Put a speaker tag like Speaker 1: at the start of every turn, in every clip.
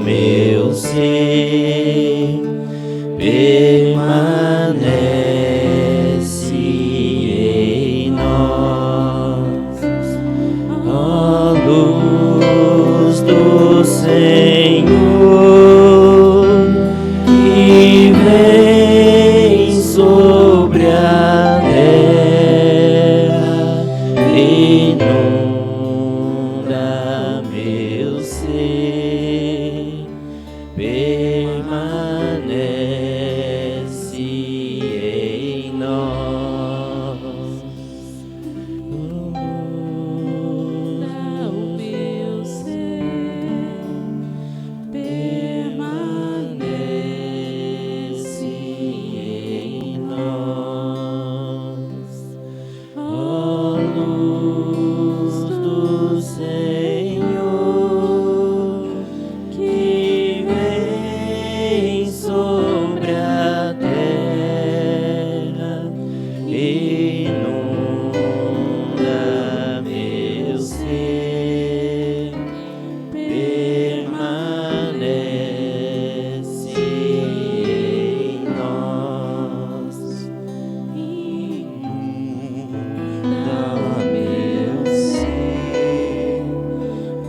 Speaker 1: meu ser permanece em nós, ó luz do Senhor, que vem sobre a terra, inunda meu ser, permanece em nós.
Speaker 2: O meu ser permanece em nós, ó luz do Senhor, que vem sobre a terra, inunda meu ser, permanece em nós, inunda meu ser,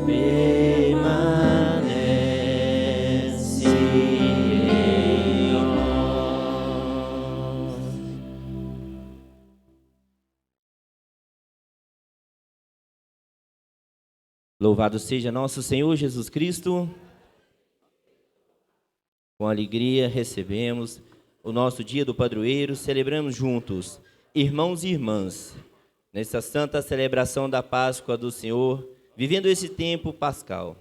Speaker 2: permanece em nós.
Speaker 1: Louvado seja nosso Senhor Jesus Cristo. Com alegria recebemos o nosso dia do padroeiro, celebramos juntos, irmãos e irmãs, nessa santa celebração da Páscoa do Senhor, vivendo esse tempo pascal.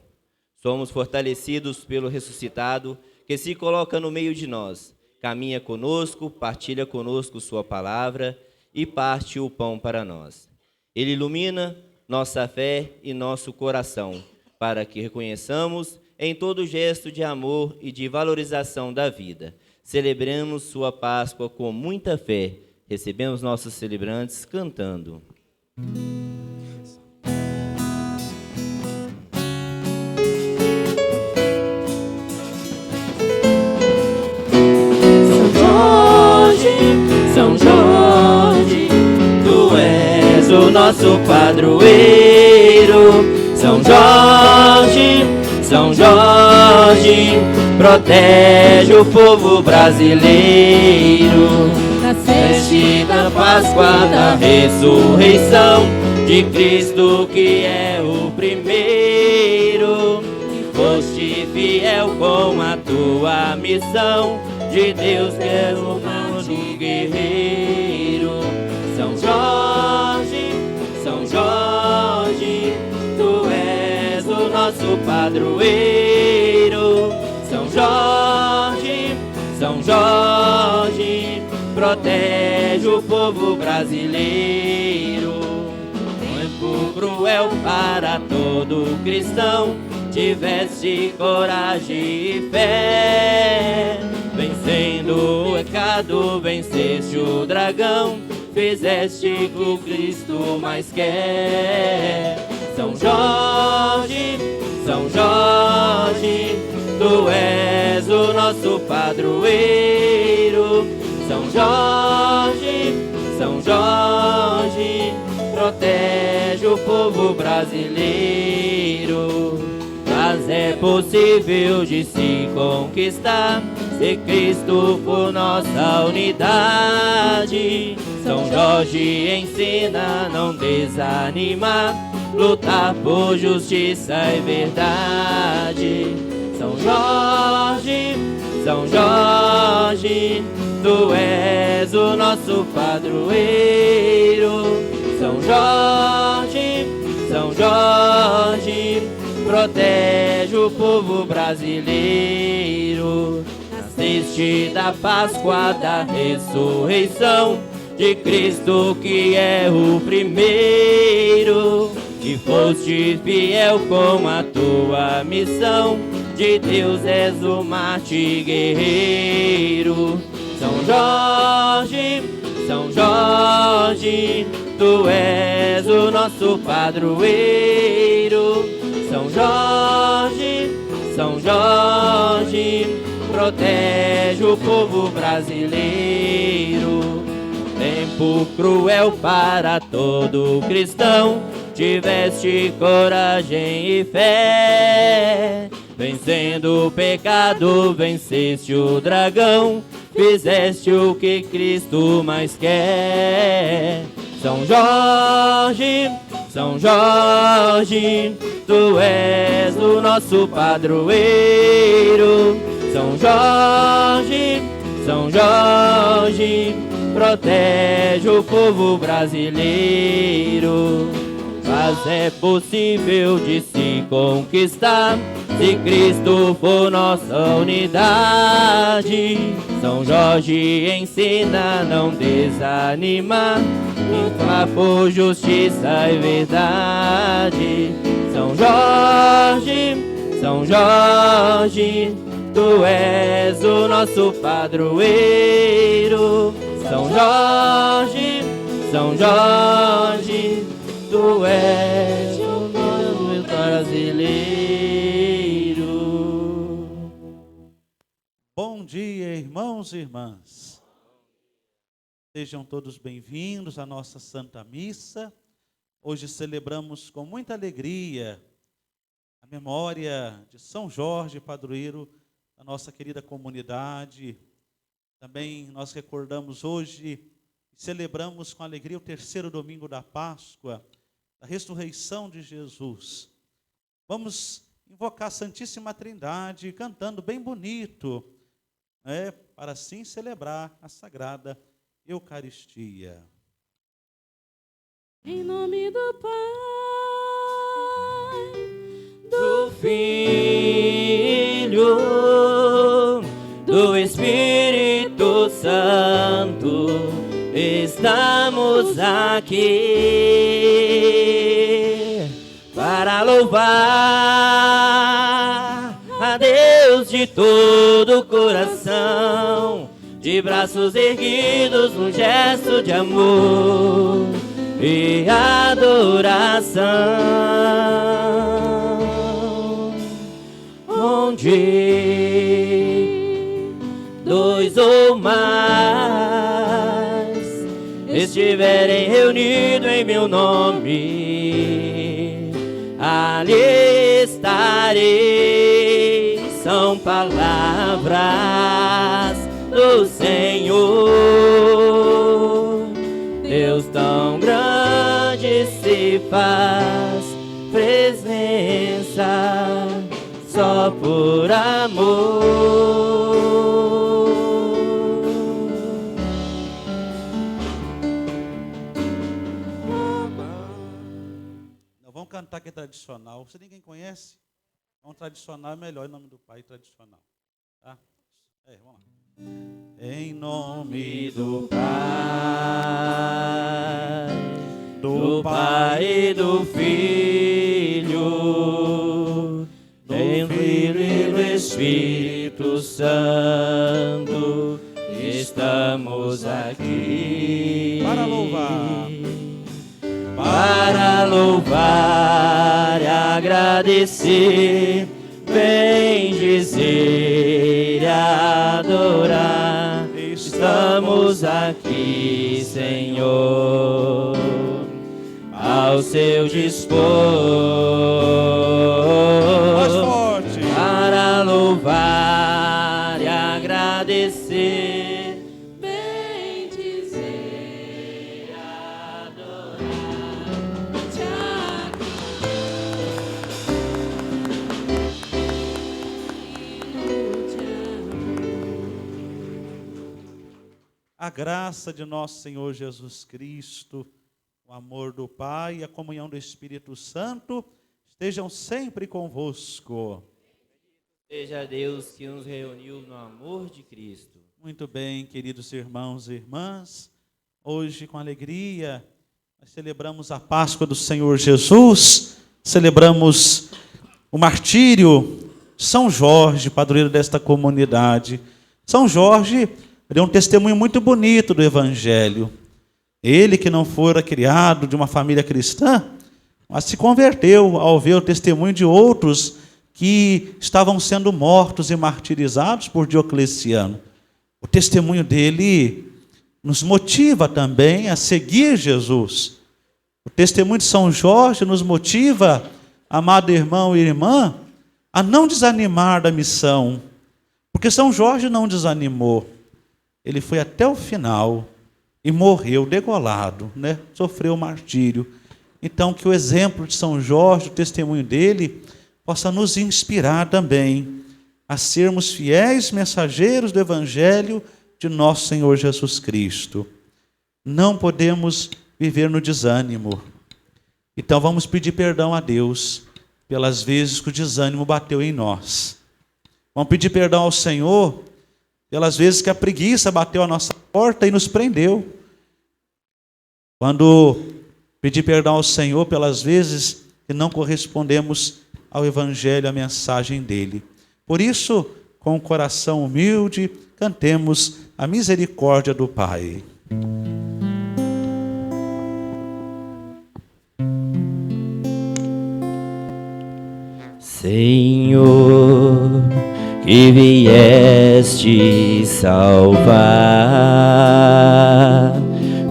Speaker 1: Somos fortalecidos pelo ressuscitado, que se coloca no meio de nós, caminha conosco, partilha conosco sua palavra e parte o pão para nós. Ele ilumina nossa fé e nosso coração, para que reconheçamos em todo gesto de amor e de valorização da vida. Celebremos sua Páscoa com muita fé. Recebemos nossos celebrantes cantando.
Speaker 2: São Jorge,
Speaker 1: Tu és o nosso padroeiro. São Jorge, protege o povo brasileiro.
Speaker 2: nasceste
Speaker 1: Da Páscoa da ressurreição de Cristo, que é o primeiro. E foste fiel com a tua missão, de Deus que é o mundo guerreiro. São Jorge, tu és o nosso padroeiro. São Jorge, protege o povo brasileiro. Tempo cruel para todo cristão, tiveste coragem e fé. Vencendo o pecado, venceste o dragão, fizeste o que o Cristo mais quer. São Jorge, tu és o nosso padroeiro. São Jorge, protege o povo brasileiro. Mas é possível de se conquistar, se Cristo for nossa unidade. São Jorge ensina a não desanimar, lutar por justiça e verdade. São Jorge, tu és o nosso padroeiro. São Jorge, protege o povo brasileiro. Nasceste da Páscoa da ressurreição de Cristo, que é o primeiro. E foste fiel com a tua missão, de Deus és o mártir guerreiro. São Jorge, tu és o nosso padroeiro. São Jorge, Jorge, protege o povo brasileiro. Tempo cruel para todo cristão, tiveste coragem e fé. Vencendo o pecado, venceste o dragão, fizeste o que Cristo mais quer. São Jorge, São Jorge, tu és o nosso padroeiro. São Jorge, São Jorge, protege o povo brasileiro. Mas é possível de se conquistar, se Cristo for nossa unidade. São Jorge ensina a não desanimar, lutar por justiça e verdade. São Jorge, São Jorge, tu és o nosso padroeiro. São Jorge, São Jorge, tu és o nosso brasileiro.
Speaker 3: Bom dia, irmãos e irmãs. Sejam todos bem-vindos à nossa Santa Missa. Hoje celebramos com muita alegria a memória de São Jorge, padroeiro da nossa querida comunidade. Também nós recordamos hoje e celebramos com alegria o terceiro domingo da Páscoa, da ressurreição de Jesus. Vamos invocar a Santíssima Trindade cantando bem bonito, para assim celebrar a Sagrada Eucaristia.
Speaker 2: Em nome do Pai,
Speaker 1: Do Filho, do Espírito Santo, estamos aqui para louvar a Deus de todo o coração, de braços erguidos, um gesto de amor e adoração. Onde dois ou mais estiverem reunidos em meu nome, ali estarei. São palavras do Senhor. Deus tão grande se faz presença só por amor.
Speaker 3: Nós vamos cantar que é tradicional. Se ninguém conhece, um tradicional é melhor, em nome do Pai, tradicional. Tá? Vamos lá. Em nome do
Speaker 1: Pai, do Pai e do Filho, do Filho e do Espírito Santo, estamos aqui para louvar e agradecer, bendizer e adorar. Estamos aqui, Senhor, ao seu dispor, para louvar e agradecer, bendizer e adorar.
Speaker 3: A graça de nosso Senhor Jesus Cristo, o amor do Pai e a comunhão do Espírito Santo estejam sempre convosco.
Speaker 1: Seja Deus que nos reuniu no amor de Cristo.
Speaker 3: Muito bem, queridos irmãos e irmãs, hoje com alegria nós celebramos a Páscoa do Senhor Jesus, celebramos o martírio de São Jorge, padroeiro desta comunidade. São Jorge deu um testemunho muito bonito do Evangelho. Ele que não fora criado de uma família cristã, mas se converteu ao ver o testemunho de outros que estavam sendo mortos e martirizados por Diocleciano. O testemunho dele nos motiva também a seguir Jesus. O testemunho de São Jorge nos motiva, amado irmão e irmã, a não desanimar da missão. Porque São Jorge não desanimou. Ele foi até o final e morreu degolado, né? Sofreu martírio. Então, que o exemplo de São Jorge, o testemunho dele, possa nos inspirar também a sermos fiéis mensageiros do Evangelho de nosso Senhor Jesus Cristo. Não podemos viver no desânimo. Então vamos pedir perdão a Deus pelas vezes que o desânimo bateu em nós. Vamos pedir perdão ao Senhor pelas vezes que a preguiça bateu à nossa porta e nos prendeu. Quando pedir perdão ao Senhor pelas vezes que não correspondemos ao Evangelho, à mensagem dele. Por isso, com o coração humilde, cantemos a misericórdia do Pai.
Speaker 1: Senhor, que vieste salvar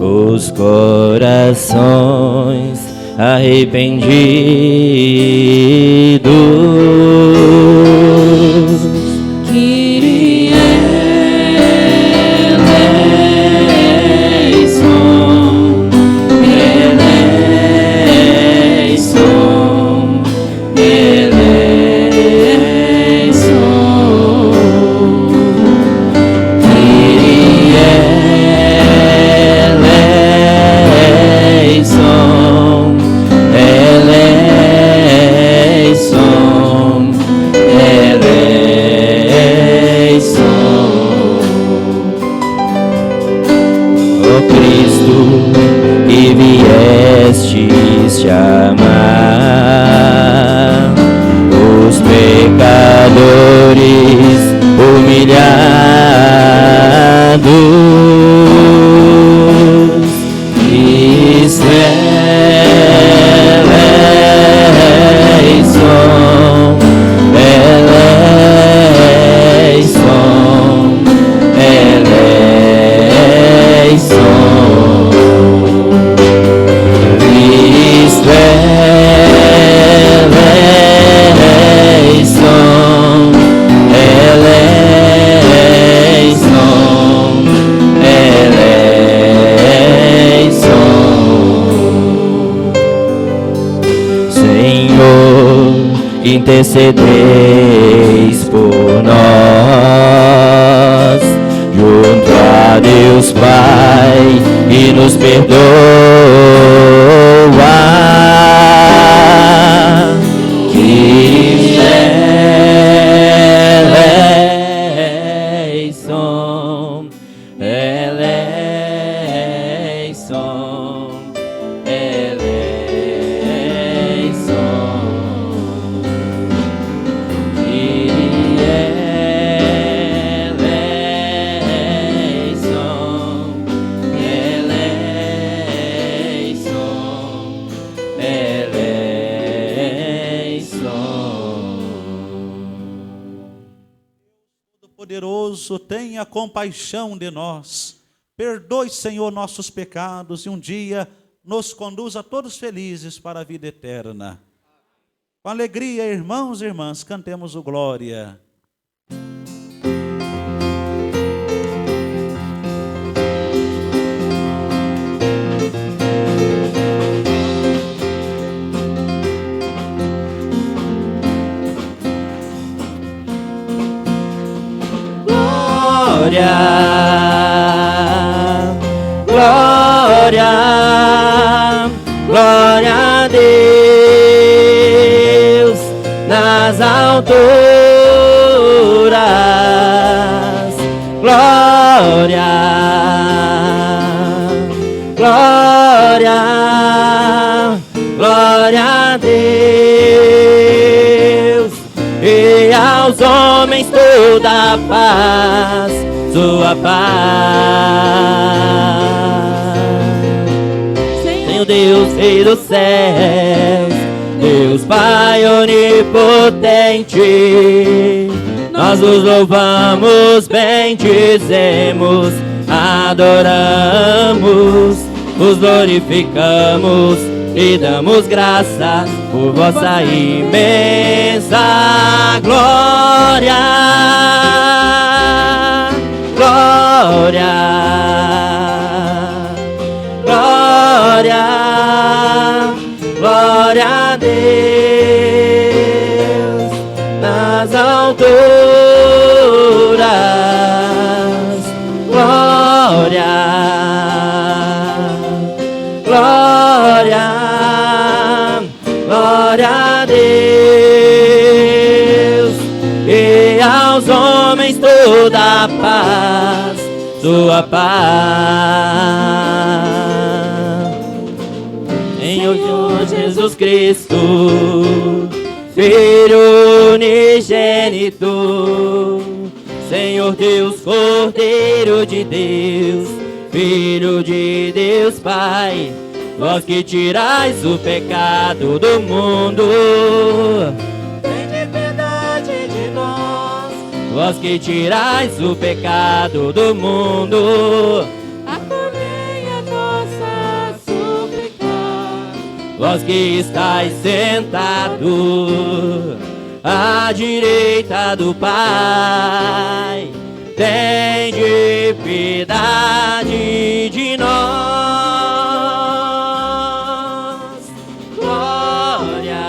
Speaker 1: os corações arrependidos. Chamar os pecadores humilhados, isso eleição, eleição, eleição. Intercedeis por nós, junto a Deus Pai, e nos perdoa. Que eleição, eleição, eleição.
Speaker 3: Poderoso, tenha compaixão de nós. Perdoe, Senhor, nossos pecados e um dia nos conduza todos felizes para a vida eterna. Com alegria, irmãos e irmãs, cantemos o Glória.
Speaker 1: Glória, glória, glória a Deus nas alturas. Glória, glória, glória a Deus. E aos homens toda a paz, sua paz. Senhor Deus, Rei dos céus, Deus Pai onipotente, nós os louvamos, bendizemos, adoramos, os glorificamos e damos graças por vossa imensa glória. Glória, glória, glória a Deus nas alturas. Glória, glória, glória a Deus e aos homens toda a paz, sua paz. Senhor Jesus Cristo, Filho unigênito, Senhor Deus, Cordeiro de Deus, Filho de Deus Pai, vós que tirais o pecado do mundo, tende piedade de nós. Vós que tirais o pecado do mundo, acolhei a nossa súplica. Vós que estáis sentado à direita do Pai, tende piedade de nós. Glória,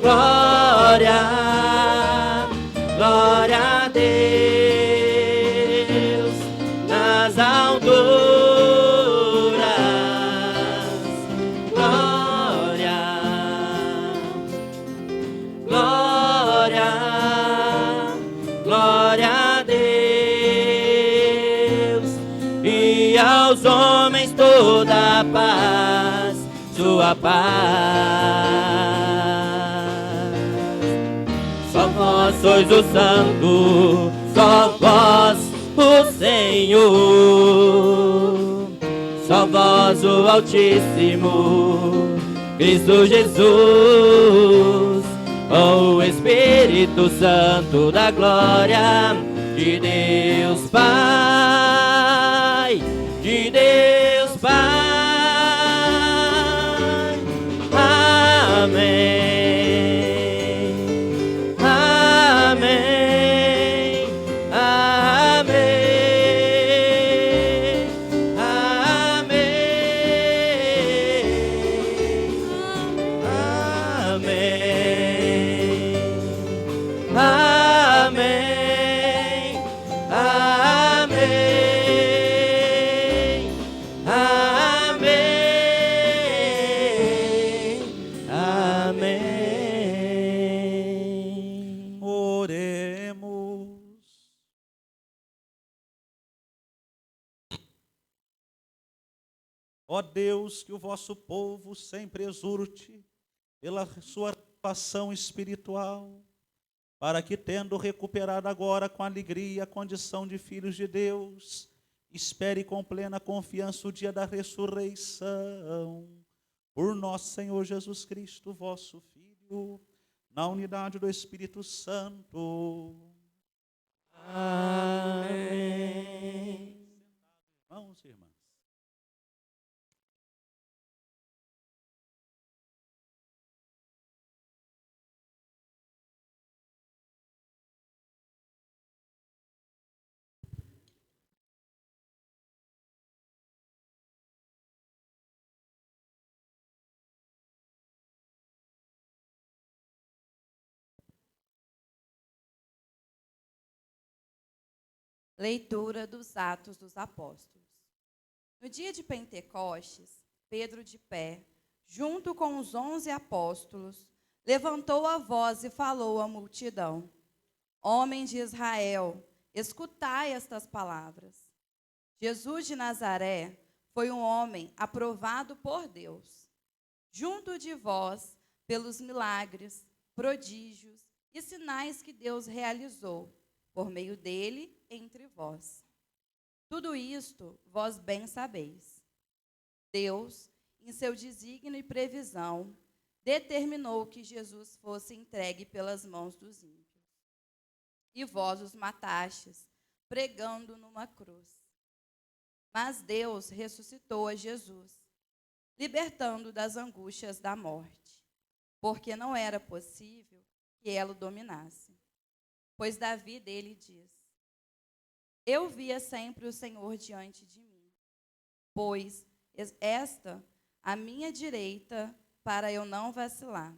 Speaker 1: glória, glória a Deus nas alturas. Glória, glória, glória a Deus e aos homens toda a paz, sua paz. Só vós sois o Santo, só vós o Senhor, só vós o Altíssimo, Cristo Jesus, o Espírito Santo da glória de Deus Pai, de Deus Pai. Amém. Amém. Amém. Amém. Amém. Amém. Amém. Amém.
Speaker 3: Oremos. Ó Deus, que o vosso povo sempre exulte pela sua renovação espiritual, para que, tendo recuperado agora com alegria a condição de filhos de Deus, espere com plena confiança o dia da ressurreição. Por nosso Senhor Jesus Cristo, vosso Filho, na unidade do Espírito Santo.
Speaker 1: Amém.
Speaker 3: Irmãos e irmãs.
Speaker 4: Leitura dos Atos dos Apóstolos. No dia de Pentecostes, Pedro de pé, junto com os 11 apóstolos, levantou a voz e falou à multidão: Homens de Israel, escutai estas palavras. Jesus de Nazaré foi um homem aprovado por Deus, junto de vós, pelos milagres, prodígios e sinais que Deus realizou, por meio dele, entre vós. Tudo isto vós bem sabeis. Deus em seu desígnio e previsão, determinou que Jesus fosse entregue pelas mãos dos ímpios. E vós os matastes, pregando numa cruz. Mas Deus ressuscitou a Jesus, libertando das angústias da morte, porque não era possível que ela o dominasse. Pois Davi dele diz: eu via sempre o Senhor diante de mim, pois esta a minha direita, para eu não vacilar.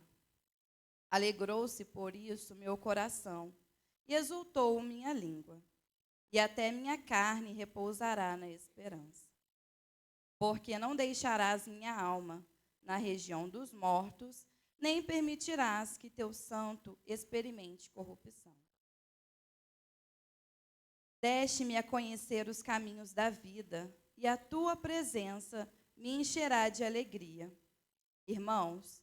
Speaker 4: Alegrou-se por isso meu coração, e exultou minha língua, e até minha carne repousará na esperança. Porque não deixarás minha alma na região dos mortos, nem permitirás que teu santo experimente corrupção. Deste-me a conhecer os caminhos da vida, e a tua presença me encherá de alegria. Irmãos,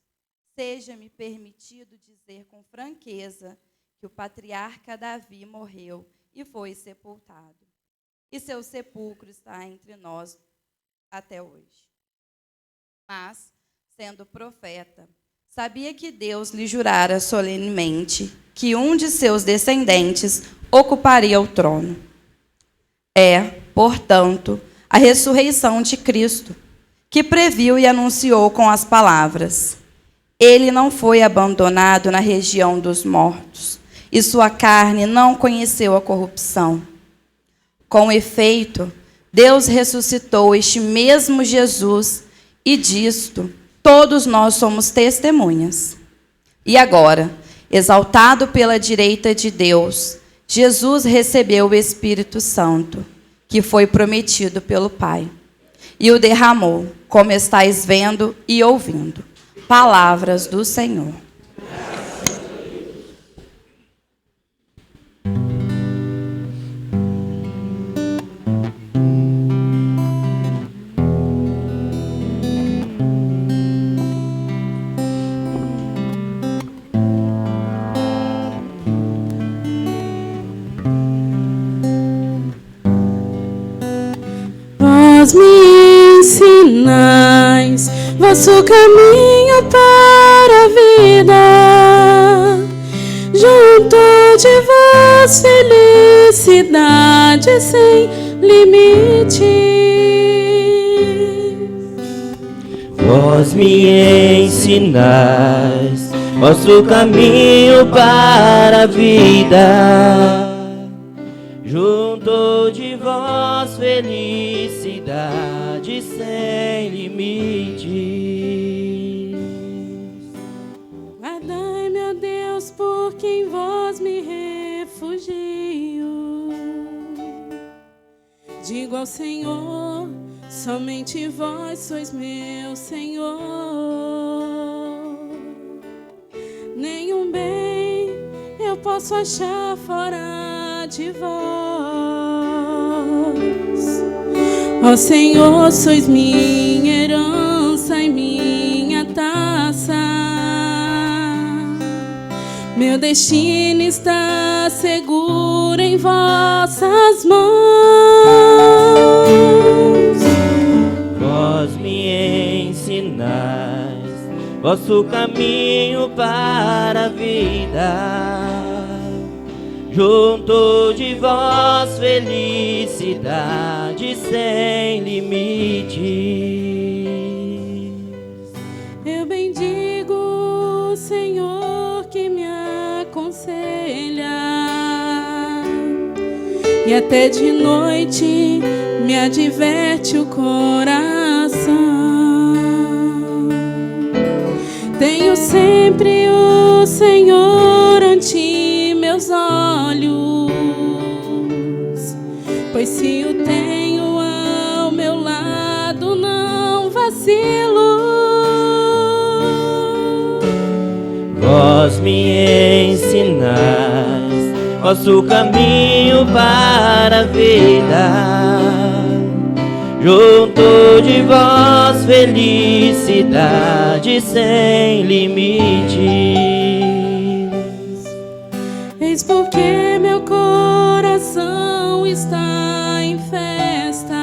Speaker 4: seja-me permitido dizer com franqueza que o patriarca Davi morreu e foi sepultado, e seu sepulcro está entre nós até hoje. Mas, sendo profeta, sabia que Deus lhe jurara solenemente que um de seus descendentes ocuparia o trono. É, portanto, a ressurreição de Cristo, que previu e anunciou com as palavras: ele não foi abandonado na região dos mortos, e sua carne não conheceu a corrupção. Com efeito, Deus ressuscitou este mesmo Jesus, e disto todos nós somos testemunhas. E agora, exaltado pela direita de Deus, Jesus recebeu o Espírito Santo, que foi prometido pelo Pai, e o derramou, como estáis vendo e ouvindo. Palavras do Senhor.
Speaker 2: Vós me ensinais vosso caminho para a vida, junto de vós felicidade sem limites.
Speaker 1: Vós me ensinais vosso caminho para a vida, junto de vós felicidade sem limites.
Speaker 2: Guardai-me, ó Deus, porque em vós me refugio. Digo ao Senhor, somente vós sois meu Senhor. Nenhum bem eu posso achar fora de vós. Ó Senhor, sois minha herança e minha taça. Meu destino está seguro em vossas mãos.
Speaker 1: Vós me ensinais vosso caminho para a vida, junto de vós felicidade sem limites.
Speaker 2: Eu bendigo o Senhor que me aconselha, e até de noite me adverte o coração. Tenho sempre o Senhor ante meus olhos, pois se o tenho ao meu lado não vacilo.
Speaker 1: Vós me ensinais vosso caminho para a vida, junto de vós felicidade sem limites.
Speaker 2: Eis porque meu coração está em festa,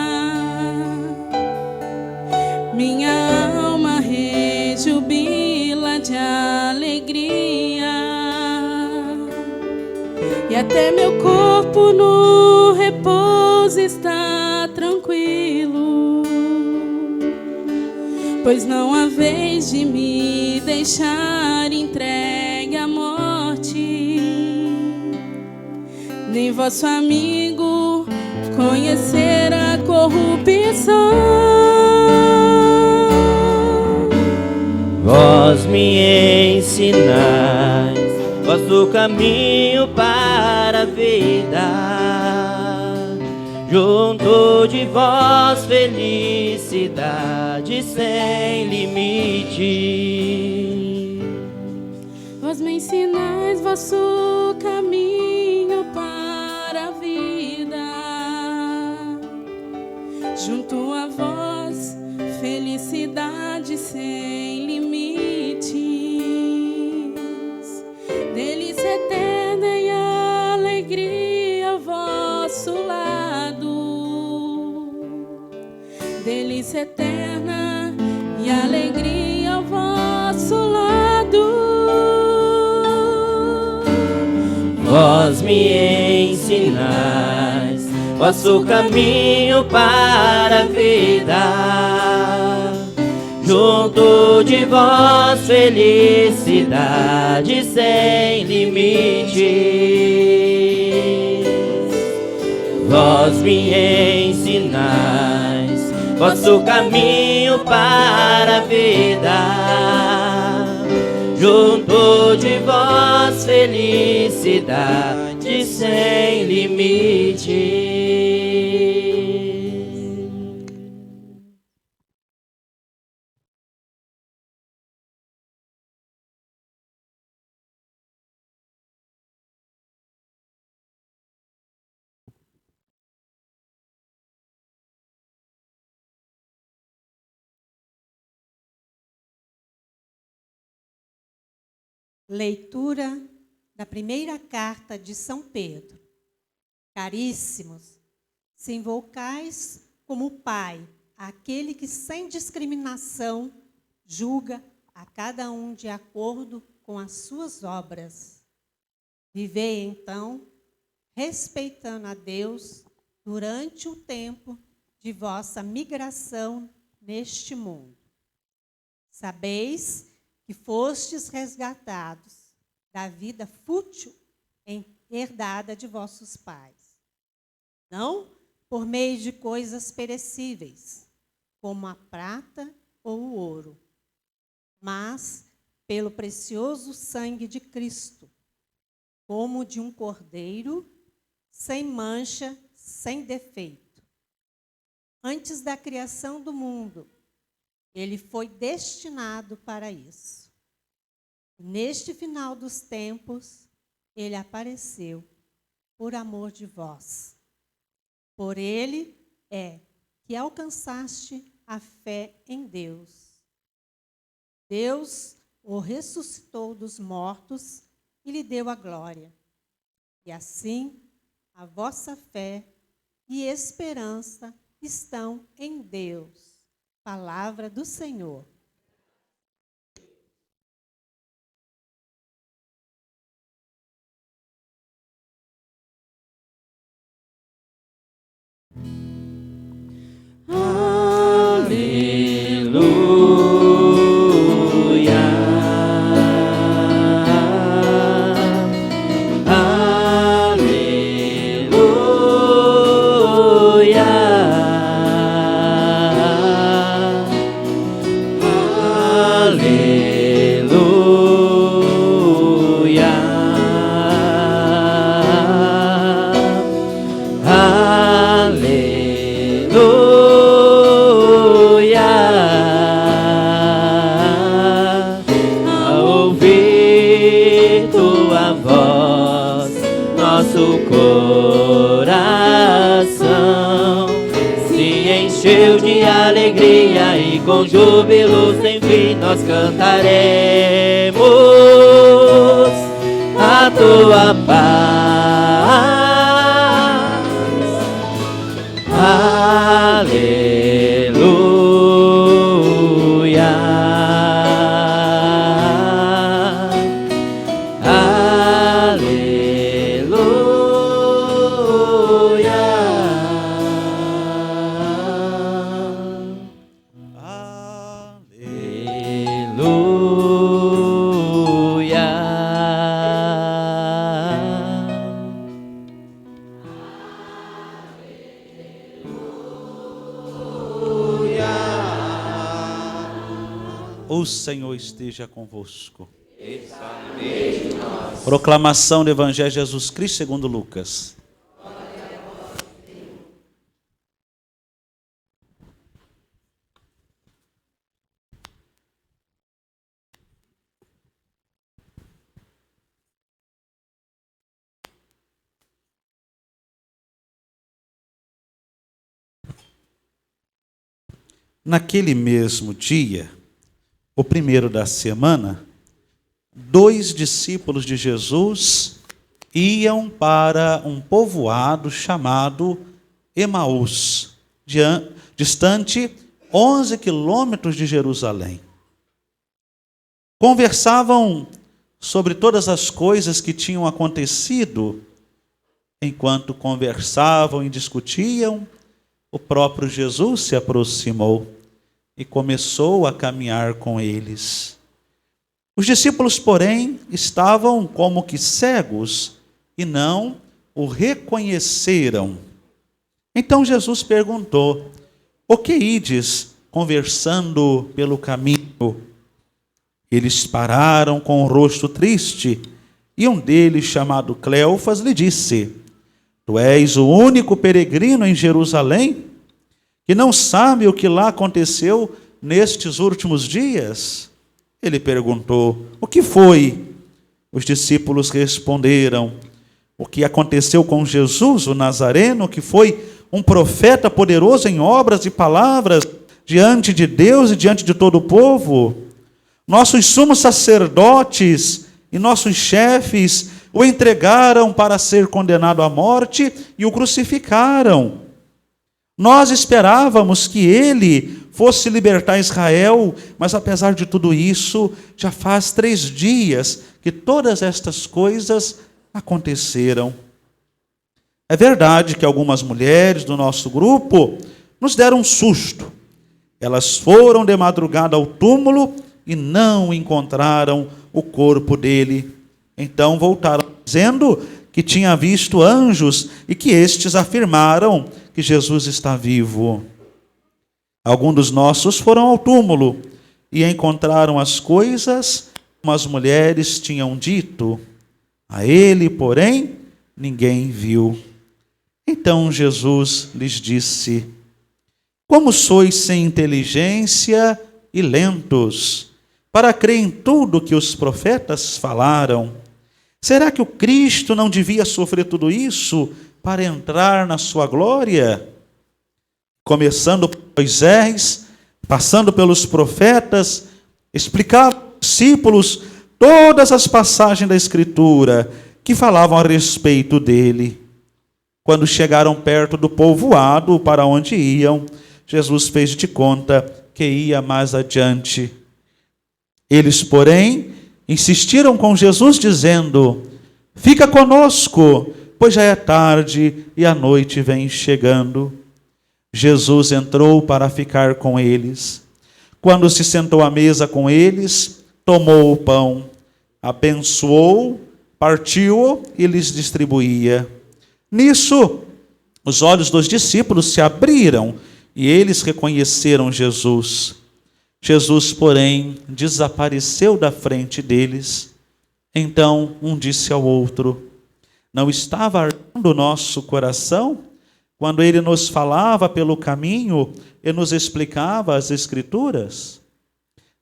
Speaker 2: minha alma e até meu corpo no repouso está tranquilo, pois não há vez de me deixar entregue à morte, nem vosso amigo conhecer a corrupção.
Speaker 1: Vós me ensinais vosso caminho para a vida, junto de vós felicidade sem limite.
Speaker 2: Vós me ensinais vosso caminho para a vida, junto a vós felicidade sem limites, delícia eterna e alegria ao vosso lado, delícia eterna e alegria ao vosso lado.
Speaker 1: Vós me ensinais vosso caminho para a vida, junto de vós felicidade sem limites. Vós me ensinais vosso caminho para a vida, junto de vós felicidade sem limites.
Speaker 5: Leitura da primeira carta de São Pedro. Caríssimos, se invocais como Pai aquele que sem discriminação julga a cada um de acordo com as suas obras. Vivei, então, respeitando a Deus durante o tempo de vossa migração neste mundo. Sabeis que fostes resgatados da vida fútil herdada de vossos pais, não por meio de coisas perecíveis, como a prata ou o ouro, mas pelo precioso sangue de Cristo, como de um cordeiro, sem mancha, sem defeito. Antes da criação do mundo, ele foi destinado para isso. Neste final dos tempos, ele apareceu por amor de vós. Por ele é que alcançaste a fé em Deus. Deus o ressuscitou dos mortos e lhe deu a glória. E assim, a vossa fé e esperança estão em Deus. Palavra do Senhor.
Speaker 1: Aleluia. Coração se encheu de alegria e com júbilo sem fim nós cantaremos a tua paz. Aleluia. Aleluia.
Speaker 3: O Senhor esteja convosco. Proclamação do Evangelho de Jesus Cristo segundo Lucas. Naquele mesmo dia, o primeiro da semana, 2 discípulos de Jesus iam para um povoado chamado Emaús, distante 11 quilômetros de Jerusalém. Conversavam sobre todas as coisas que tinham acontecido. Enquanto conversavam e discutiam, o próprio Jesus se aproximou e começou a caminhar com eles. Os discípulos, porém, estavam como que cegos e não o reconheceram. Então Jesus perguntou: o que ides conversando pelo caminho? Eles pararam com o rosto triste, e um deles, chamado Cleofas, lhe disse: tu és o único peregrino em Jerusalém que não sabe o que lá aconteceu nestes últimos dias? Ele perguntou: o que foi? Os discípulos responderam: o que aconteceu com Jesus, o Nazareno, que foi um profeta poderoso em obras e palavras diante de Deus e diante de todo o povo. Nossos sumos sacerdotes e nossos chefes o entregaram para ser condenado à morte e o crucificaram. Nós esperávamos que ele fosse libertar Israel, mas apesar de tudo isso, já faz 3 dias que todas estas coisas aconteceram. É verdade que algumas mulheres do nosso grupo nos deram um susto. Elas foram de madrugada ao túmulo e não encontraram o corpo dele. Então voltaram dizendo que tinha visto anjos e que estes afirmaram que Jesus está vivo. Alguns dos nossos foram ao túmulo e encontraram as coisas como as mulheres tinham dito. A ele, porém, ninguém viu. Então Jesus lhes disse: como sois sem inteligência e lentos, para crer em tudo que os profetas falaram? Será que o Cristo não devia sofrer tudo isso para entrar na sua glória? Começando por Moisés, passando pelos profetas, explicava aos discípulos todas as passagens da Escritura que falavam a respeito dele. Quando chegaram perto do povoado para onde iam, Jesus fez de conta que ia mais adiante. Eles, porém, insistiram com Jesus, dizendo: fica conosco, pois já é tarde e a noite vem chegando. Jesus entrou para ficar com eles. Quando se sentou à mesa com eles, tomou o pão, abençoou, partiu-o e lhes distribuía. Nisso, os olhos dos discípulos se abriram e eles reconheceram Jesus. Jesus, porém, desapareceu da frente deles. Então um disse ao outro: não estava ardendo o nosso coração quando ele nos falava pelo caminho e nos explicava as Escrituras?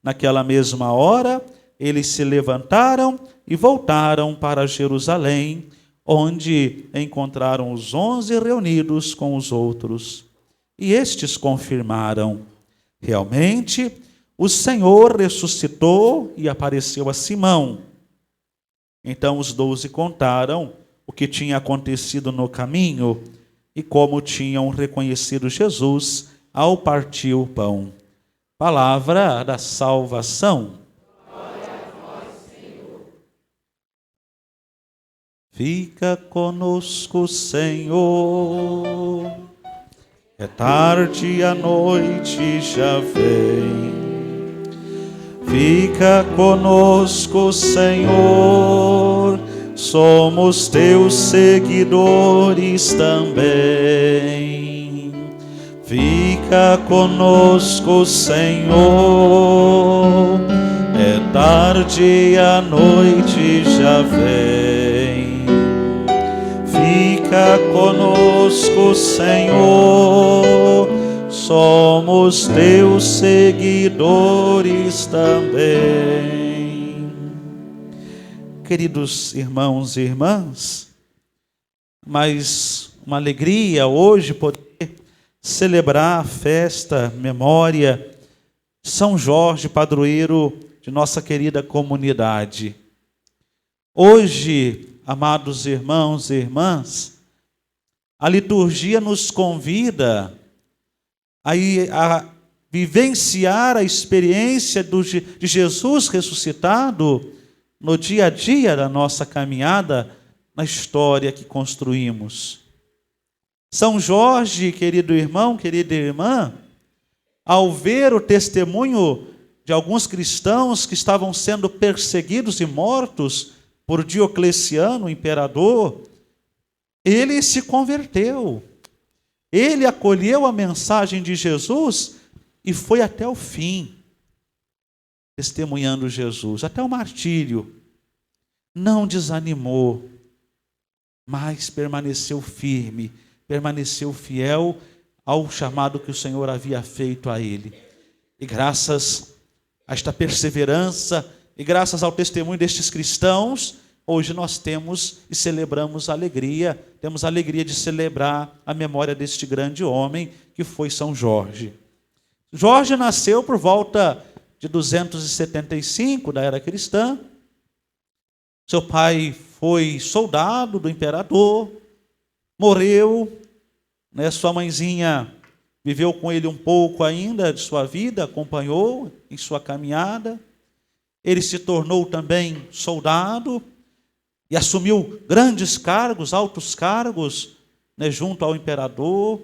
Speaker 3: Naquela mesma hora, eles se levantaram e voltaram para Jerusalém, onde encontraram os 11 reunidos com os outros. E estes confirmaram: realmente, o Senhor ressuscitou e apareceu a Simão. Então os 12 contaram o que tinha acontecido no caminho e como tinham reconhecido Jesus ao partir o pão. Palavra da salvação.
Speaker 6: Glória a vós, Senhor.
Speaker 3: Fica conosco, Senhor. É tarde e a noite já vem. Fica conosco, Senhor, somos teus seguidores também. Fica conosco, Senhor, é tarde e a noite já vem. Fica conosco, Senhor, somos teus seguidores também. Queridos irmãos e irmãs, mais uma alegria hoje poder celebrar a festa, memória de São Jorge, padroeiro de nossa querida comunidade. Hoje, amados irmãos e irmãs, a liturgia nos convida a vivenciar a experiência de Jesus ressuscitado no dia a dia da nossa caminhada, na história que construímos. São Jorge, querido irmão, querida irmã, ao ver o testemunho de alguns cristãos que estavam sendo perseguidos e mortos por Diocleciano, o imperador, ele se converteu. Ele acolheu a mensagem de Jesus e foi até o fim, testemunhando Jesus, até o martírio. Não desanimou, mas permaneceu firme, permaneceu fiel ao chamado que o Senhor havia feito a ele. E graças a esta perseverança, e graças ao testemunho destes cristãos, hoje nós temos e celebramos a alegria, temos a alegria de celebrar a memória deste grande homem que foi São Jorge. Jorge nasceu por volta de 275 da era cristã. Seu pai foi soldado do imperador, morreu, né? Sua mãezinha viveu com ele um pouco ainda de sua vida, acompanhou em sua caminhada. Ele se tornou também soldado e assumiu grandes cargos, altos cargos, né, junto ao imperador.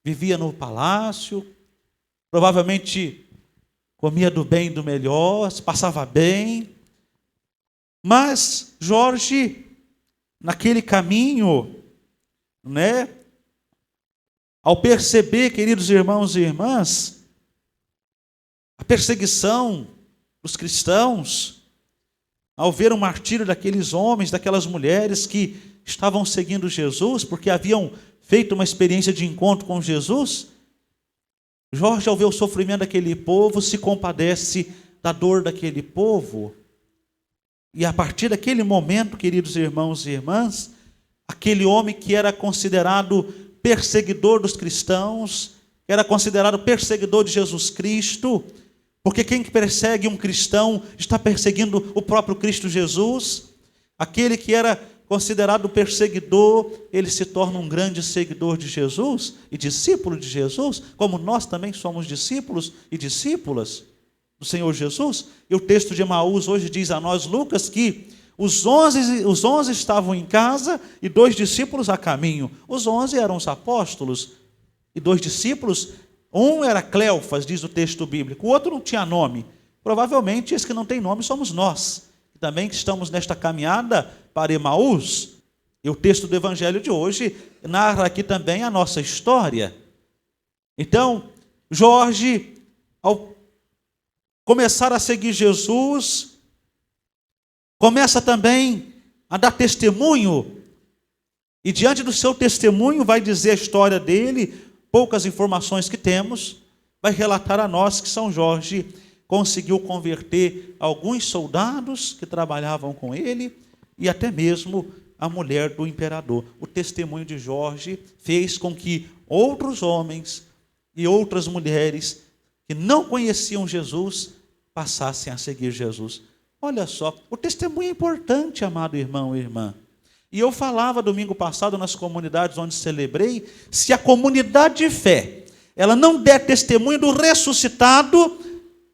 Speaker 3: Vivia no palácio, provavelmente comia do bem e do melhor, se passava bem. Mas Jorge, naquele caminho, né, ao perceber, queridos irmãos e irmãs, a perseguição dos cristãos, ao ver o martírio daqueles homens, daquelas mulheres que estavam seguindo Jesus, porque haviam feito uma experiência de encontro com Jesus, Jorge, ao ver o sofrimento daquele povo, se compadece da dor daquele povo. E a partir daquele momento, queridos irmãos e irmãs, aquele homem que era considerado perseguidor dos cristãos, que era considerado perseguidor de Jesus Cristo, porque quem persegue um cristão está perseguindo o próprio Cristo Jesus. Aquele que era considerado perseguidor, ele se torna um grande seguidor de Jesus e discípulo de Jesus, como nós também somos discípulos e discípulas do Senhor Jesus. E o texto de Emaús hoje diz a nós, Lucas, que os 11 estavam em casa e 2 discípulos a caminho. Os 11 eram os apóstolos e 2 discípulos. Um era Cleofas, diz o texto bíblico, o outro não tinha nome. Provavelmente esse que não tem nome somos nós, que também estamos nesta caminhada para Emaús. E o texto do evangelho de hoje narra aqui também a nossa história. Então, Jorge, ao começar a seguir Jesus, começa também a dar testemunho, e diante do seu testemunho vai dizer a história dele, poucas informações que temos, vai relatar a nós que São Jorge conseguiu converter alguns soldados que trabalhavam com ele, e até mesmo a mulher do imperador. O testemunho de Jorge fez com que outros homens e outras mulheres que não conheciam Jesus passassem a seguir Jesus. Olha só, o testemunho é importante, amado irmão e irmã. E eu falava domingo passado nas comunidades onde celebrei, se a comunidade de fé, ela não der testemunho do ressuscitado,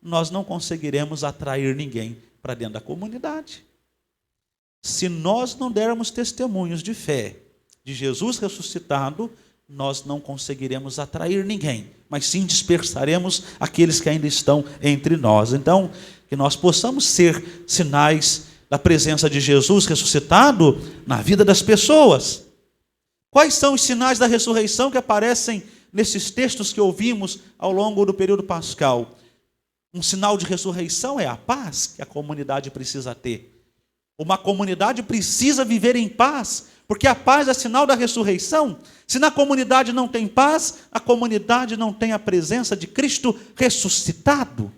Speaker 3: nós não conseguiremos atrair ninguém para dentro da comunidade. Se nós não dermos testemunhos de fé de Jesus ressuscitado, nós não conseguiremos atrair ninguém, mas sim dispersaremos aqueles que ainda estão entre nós. Então, que nós possamos ser sinais da presença de Jesus ressuscitado na vida das pessoas. Quais são os sinais da ressurreição que aparecem nesses textos que ouvimos ao longo do período pascal, um sinal de ressurreição é a paz que a comunidade precisa ter. Uma comunidade precisa viver em paz, porque a paz é sinal da ressurreição. Se na comunidade não tem paz, a comunidade não tem a presença de Cristo ressuscitado.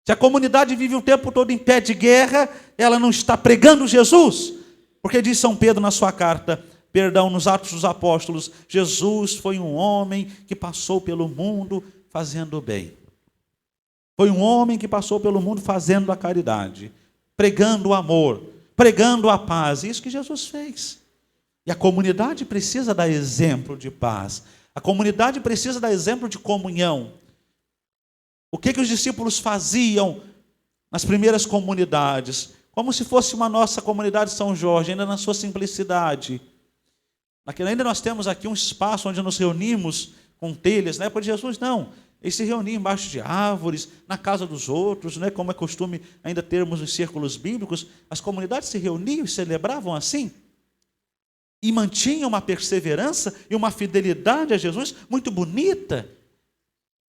Speaker 3: Se a comunidade vive o tempo todo em pé de guerra, ela não está pregando Jesus. Porque diz São Pedro na sua carta, nos Atos dos Apóstolos, Jesus foi um homem que passou pelo mundo fazendo o bem. Foi um homem que passou pelo mundo fazendo a caridade, pregando o amor, pregando a paz. Isso que Jesus fez. E a comunidade precisa dar exemplo de paz. A comunidade precisa dar exemplo de comunhão. O que os discípulos faziam nas primeiras comunidades? Como se fosse uma nossa comunidade de São Jorge, ainda na sua simplicidade. Ainda nós temos aqui um espaço onde nos reunimos com telhas. Na época de Jesus, não. Eles se reuniam embaixo de árvores, na casa dos outros, né? Como é costume ainda termos os círculos bíblicos. As comunidades se reuniam e celebravam assim. E mantinham uma perseverança e uma fidelidade a Jesus muito bonita.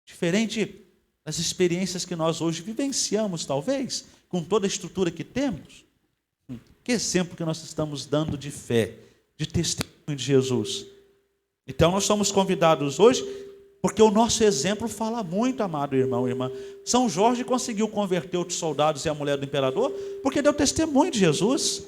Speaker 3: Diferente das experiências que nós hoje vivenciamos, talvez, com toda a estrutura que temos. Que exemplo que nós estamos dando de fé, de testemunho de Jesus. Então nós somos convidados hoje, porque o nosso exemplo fala muito, amado irmão e irmã. São Jorge conseguiu converter os soldados e a mulher do imperador, porque deu testemunho de Jesus.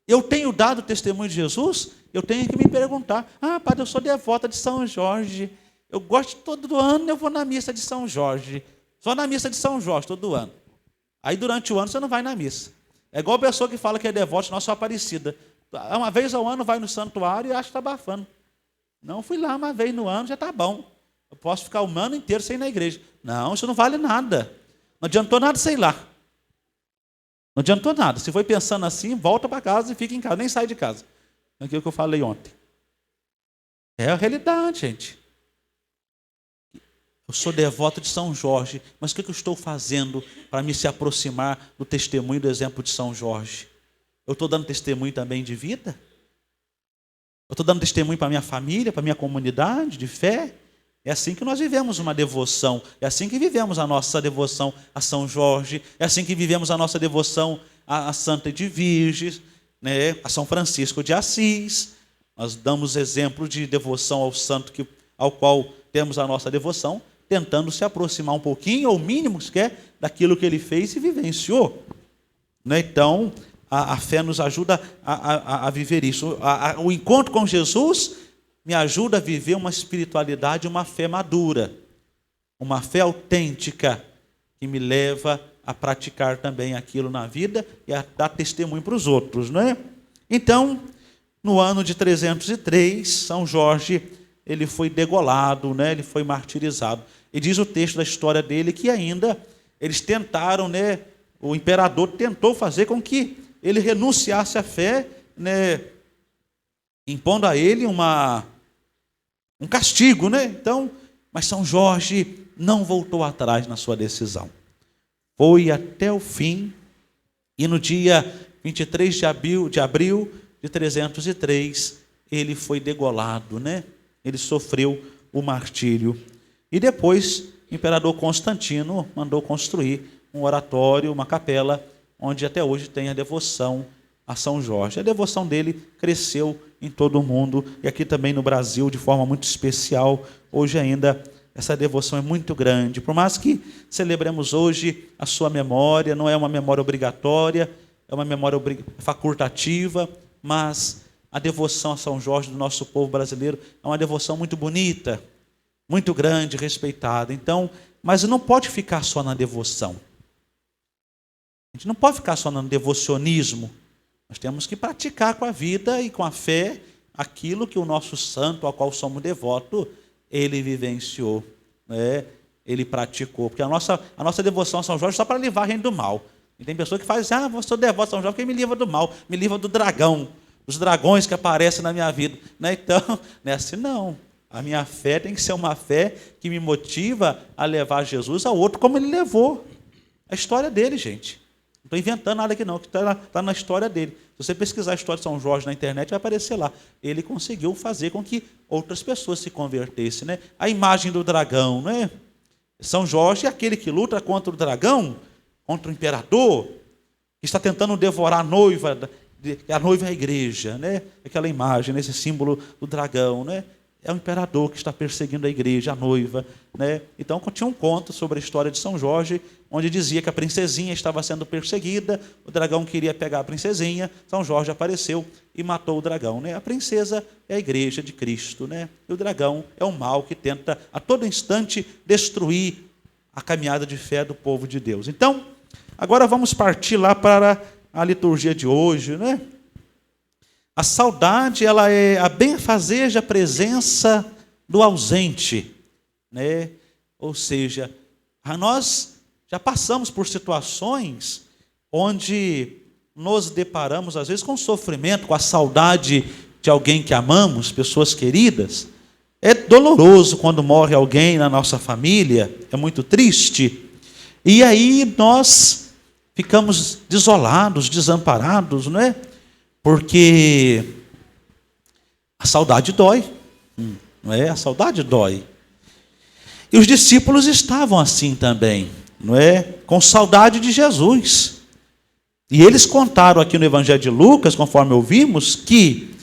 Speaker 3: Eu tenho dado testemunho de Jesus, eu tenho que me perguntar, padre, eu sou devota de São Jorge, eu gosto todo ano, eu vou na missa de São Jorge, só na missa de São Jorge, todo ano. Aí durante o ano você não vai na missa. É igual a pessoa que fala que é devota de Nossa Aparecida. Uma vez ao ano vai no santuário e acha que está abafando. Não, fui lá uma vez no ano, já está bom. Eu posso ficar um ano inteiro sem ir na igreja. Não, isso não vale nada. Não adiantou nada sei lá. Não adiantou nada. Se foi pensando assim, volta para casa e fica em casa. Nem sai de casa. É aquilo que eu falei ontem. É a realidade, gente. Eu sou devoto de São Jorge, mas o que eu estou fazendo para me se aproximar do testemunho do exemplo de São Jorge? Eu estou dando testemunho também de vida? Eu estou dando testemunho para a minha família, para a minha comunidade de fé? É assim que nós vivemos uma devoção, é assim que vivemos a nossa devoção a São Jorge, é assim que vivemos a nossa devoção a Santa de Virgens, né? A São Francisco de Assis. Nós damos exemplo de devoção ao santo ao qual temos a nossa devoção, tentando se aproximar um pouquinho, ou mínimo sequer, daquilo que ele fez e vivenciou. Né? Então, a fé nos ajuda a viver isso. O encontro com Jesus me ajuda a viver uma espiritualidade, uma fé madura, uma fé autêntica, que me leva a praticar também aquilo na vida e a dar testemunho para os outros. Não é? Então, no ano de 303, São Jorge, ele foi degolado, né? Ele foi martirizado. E diz o texto da história dele que ainda eles tentaram, né? O imperador tentou fazer com que ele renunciasse à fé, né? Impondo a ele um castigo, né? Então, mas São Jorge não voltou atrás na sua decisão. Foi até o fim, e no dia 23 de abril de 303, ele foi degolado, né? Ele sofreu o martírio. E depois, o imperador Constantino mandou construir um oratório, uma capela, onde até hoje tem a devoção a São Jorge. A devoção dele cresceu em todo o mundo, e aqui também no Brasil, de forma muito especial. Hoje ainda, essa devoção é muito grande. Por mais que celebremos hoje a sua memória, não é uma memória obrigatória, é uma memória facultativa, mas a devoção a São Jorge do nosso povo brasileiro é uma devoção muito bonita, muito grande, respeitada. Então, mas não pode ficar só na devoção. A gente não pode ficar só no devocionismo. Nós temos que praticar com a vida e com a fé aquilo que o nosso santo, ao qual somos devotos, ele vivenciou, né? Ele praticou. Porque a nossa devoção a São Jorge é só para livrar a gente do mal. E tem pessoa que faz assim, eu sou devoto a São Jorge porque me livra do mal, me livra do dragão, dos dragões que aparecem na minha vida. Né? Então, não é assim não. A minha fé tem que ser uma fé que me motiva a levar Jesus ao outro como ele levou. A história dele, gente. Não estou inventando nada aqui não, que está na história dele. Se você pesquisar a história de São Jorge na internet, vai aparecer lá. Ele conseguiu fazer com que outras pessoas se convertessem, né? A imagem do dragão, né? São Jorge é aquele que luta contra o dragão, contra o imperador, que está tentando devorar a noiva é a igreja, né? Aquela imagem, esse símbolo do dragão, né? É o imperador que está perseguindo a igreja, a noiva, né? Então, tinha um conto sobre a história de São Jorge, onde dizia que a princesinha estava sendo perseguida, o dragão queria pegar a princesinha, São Jorge apareceu e matou o dragão, né? A princesa é a igreja de Cristo, né? E o dragão é o mal que tenta a todo instante destruir a caminhada de fé do povo de Deus. Então, agora vamos partir lá para a liturgia de hoje, né? A saudade, ela é a benfazeja presença do ausente, né? Ou seja, nós já passamos por situações onde nos deparamos, às vezes, com sofrimento, com a saudade de alguém que amamos, pessoas queridas. É doloroso quando morre alguém na nossa família, é muito triste. E aí nós ficamos desolados, desamparados, não é? Porque a saudade dói, não é? A saudade dói. E os discípulos estavam assim também, não é? Com saudade de Jesus. E eles contaram aqui no Evangelho de Lucas, conforme ouvimos, que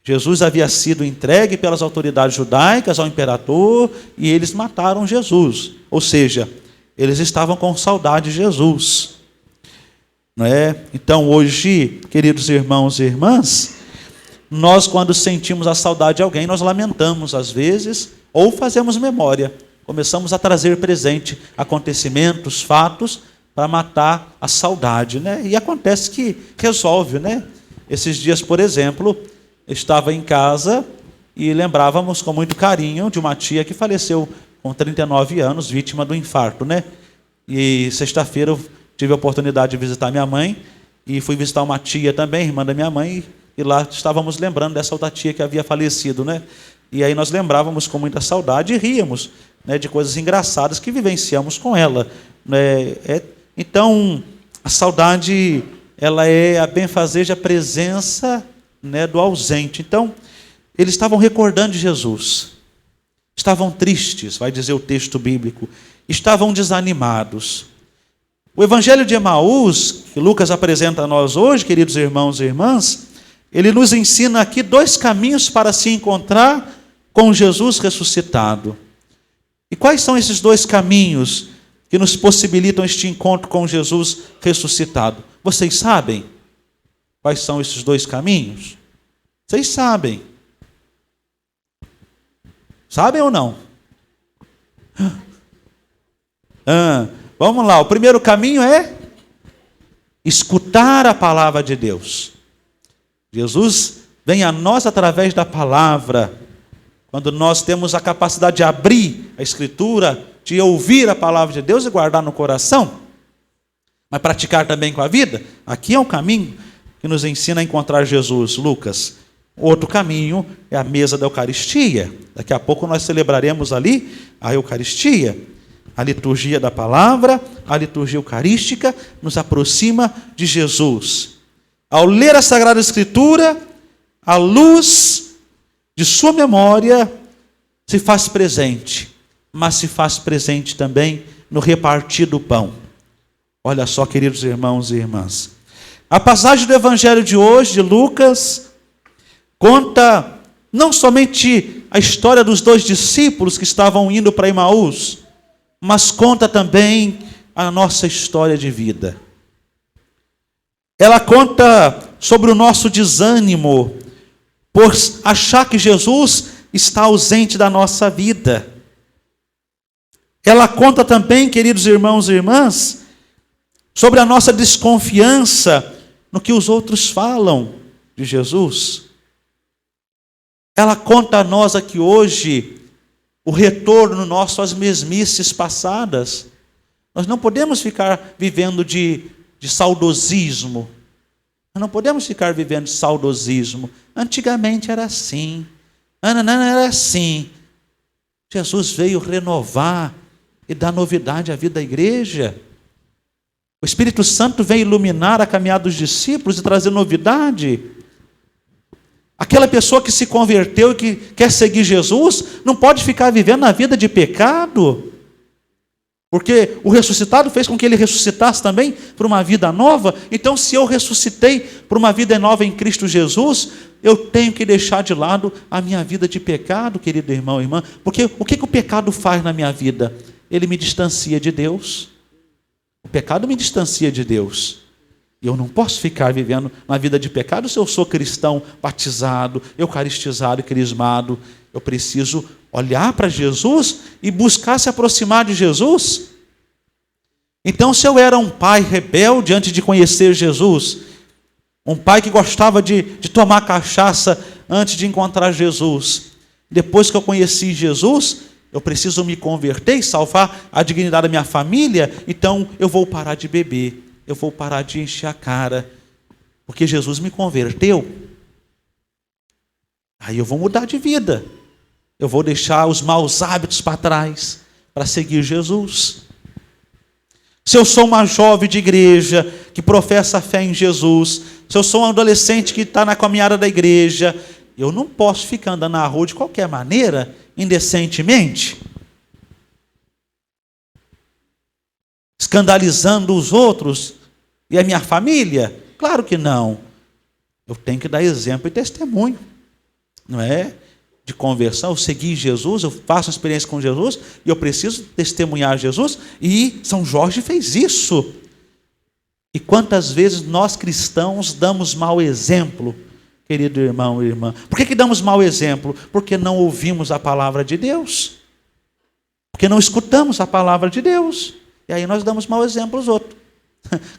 Speaker 3: Jesus havia sido entregue pelas autoridades judaicas ao imperador e eles mataram Jesus. Ou seja, eles estavam com saudade de Jesus. Não é? Então, hoje, queridos irmãos e irmãs, nós, quando sentimos a saudade de alguém, nós lamentamos às vezes, ou fazemos memória. Começamos a trazer presente acontecimentos, fatos, para matar a saudade, né? E acontece que resolve, né? Esses dias, por exemplo, estava em casa e lembrávamos com muito carinho de uma tia que faleceu com 39 anos, vítima do infarto, né? E sexta-feira eu tive a oportunidade de visitar minha mãe e fui visitar uma tia também, irmã da minha mãe, e lá estávamos lembrando dessa outra tia que havia falecido, né? E aí nós lembrávamos com muita saudade e ríamos, né, de coisas engraçadas que vivenciamos com ela, né? Então, a saudade, ela é a benfazeja presença, né, do ausente. Então, eles estavam recordando de Jesus, estavam tristes, vai dizer o texto bíblico, estavam desanimados. O Evangelho de Emaús, que Lucas apresenta a nós hoje, queridos irmãos e irmãs, ele nos ensina aqui 2 caminhos para se encontrar com Jesus ressuscitado. E quais são esses 2 caminhos que nos possibilitam este encontro com Jesus ressuscitado? Vocês sabem quais são esses 2 caminhos? Vocês sabem. Sabem ou não? Vamos lá, o primeiro caminho é escutar a palavra de Deus. Jesus vem a nós através da palavra. Quando nós temos a capacidade de abrir a Escritura, de ouvir a palavra de Deus e guardar no coração, mas praticar também com a vida, aqui é um caminho que nos ensina a encontrar Jesus, Lucas. Outro caminho é a mesa da Eucaristia. Daqui a pouco nós celebraremos ali a Eucaristia. A liturgia da palavra, a liturgia eucarística, nos aproxima de Jesus. Ao ler a Sagrada Escritura, a luz de sua memória se faz presente, mas se faz presente também no repartir do pão. Olha só, queridos irmãos e irmãs. A passagem do Evangelho de hoje, de Lucas, conta não somente a história dos 2 discípulos que estavam indo para Emaús, mas conta também a nossa história de vida. Ela conta sobre o nosso desânimo por achar que Jesus está ausente da nossa vida. Ela conta também, queridos irmãos e irmãs, sobre a nossa desconfiança no que os outros falam de Jesus. Ela conta a nós aqui hoje o retorno nosso às mesmices passadas. Nós não podemos ficar vivendo de saudosismo. Nós não podemos ficar vivendo de saudosismo. Antigamente era assim. Era assim. Jesus veio renovar e dar novidade à vida da igreja. O Espírito Santo vem iluminar a caminhada dos discípulos e trazer novidade. Aquela pessoa que se converteu e que quer seguir Jesus, não pode ficar vivendo na vida de pecado. Porque o ressuscitado fez com que ele ressuscitasse também para uma vida nova. Então, se eu ressuscitei para uma vida nova em Cristo Jesus, eu tenho que deixar de lado a minha vida de pecado, querido irmão e irmã. Porque o que o pecado faz na minha vida? Ele me distancia de Deus. O pecado me distancia de Deus. E eu não posso ficar vivendo na vida de pecado se eu sou cristão, batizado, eucaristizado e crismado. Eu preciso olhar para Jesus e buscar se aproximar de Jesus. Então, se eu era um pai rebelde antes de conhecer Jesus, um pai que gostava de tomar cachaça antes de encontrar Jesus, depois que eu conheci Jesus, eu preciso me converter e salvar a dignidade da minha família, então eu vou parar de beber, eu vou parar de encher a cara, porque Jesus me converteu. Aí eu vou mudar de vida. Eu vou deixar os maus hábitos para trás para seguir Jesus. Se eu sou uma jovem de igreja que professa a fé em Jesus, se eu sou um adolescente que está na caminhada da igreja, eu não posso ficar andando na rua de qualquer maneira, indecentemente, escandalizando os outros e a minha família. Claro que não. Eu tenho que dar exemplo e testemunho, não é? De conversão, eu segui Jesus, eu faço uma experiência com Jesus e eu preciso testemunhar Jesus, e São Jorge fez isso. E quantas vezes nós cristãos damos mau exemplo, querido irmão e irmã? Por que damos mau exemplo? Porque não ouvimos a palavra de Deus, porque não escutamos a palavra de Deus, e aí nós damos mau exemplo aos outros.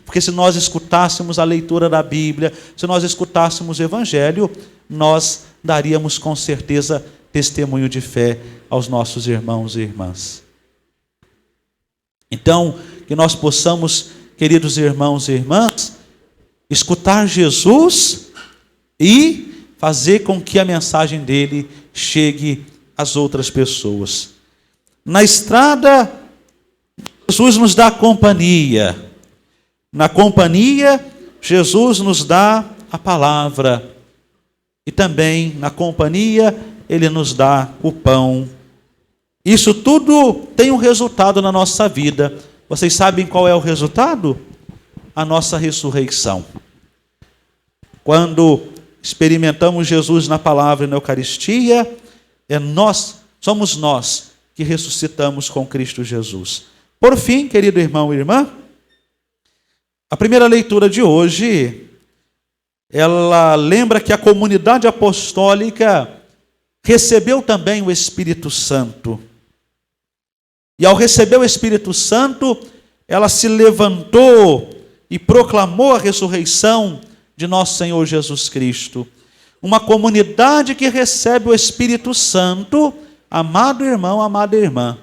Speaker 3: Porque se nós escutássemos a leitura da Bíblia, se nós escutássemos o Evangelho, nós daríamos com certeza testemunho de fé aos nossos irmãos e irmãs. Então, que nós possamos, queridos irmãos e irmãs, escutar Jesus e fazer com que a mensagem dele chegue às outras pessoas. Na estrada, Jesus nos dá companhia. Na companhia, Jesus nos dá a palavra. E também, na companhia, ele nos dá o pão. Isso tudo tem um resultado na nossa vida. Vocês sabem qual é o resultado? A nossa ressurreição. Quando experimentamos Jesus na palavra e na Eucaristia, somos nós que ressuscitamos com Cristo Jesus. Por fim, querido irmão e irmã, a primeira leitura de hoje, ela lembra que a comunidade apostólica recebeu também o Espírito Santo. E ao receber o Espírito Santo, ela se levantou e proclamou a ressurreição de nosso Senhor Jesus Cristo. Uma comunidade que recebe o Espírito Santo, amado irmão, amada irmã,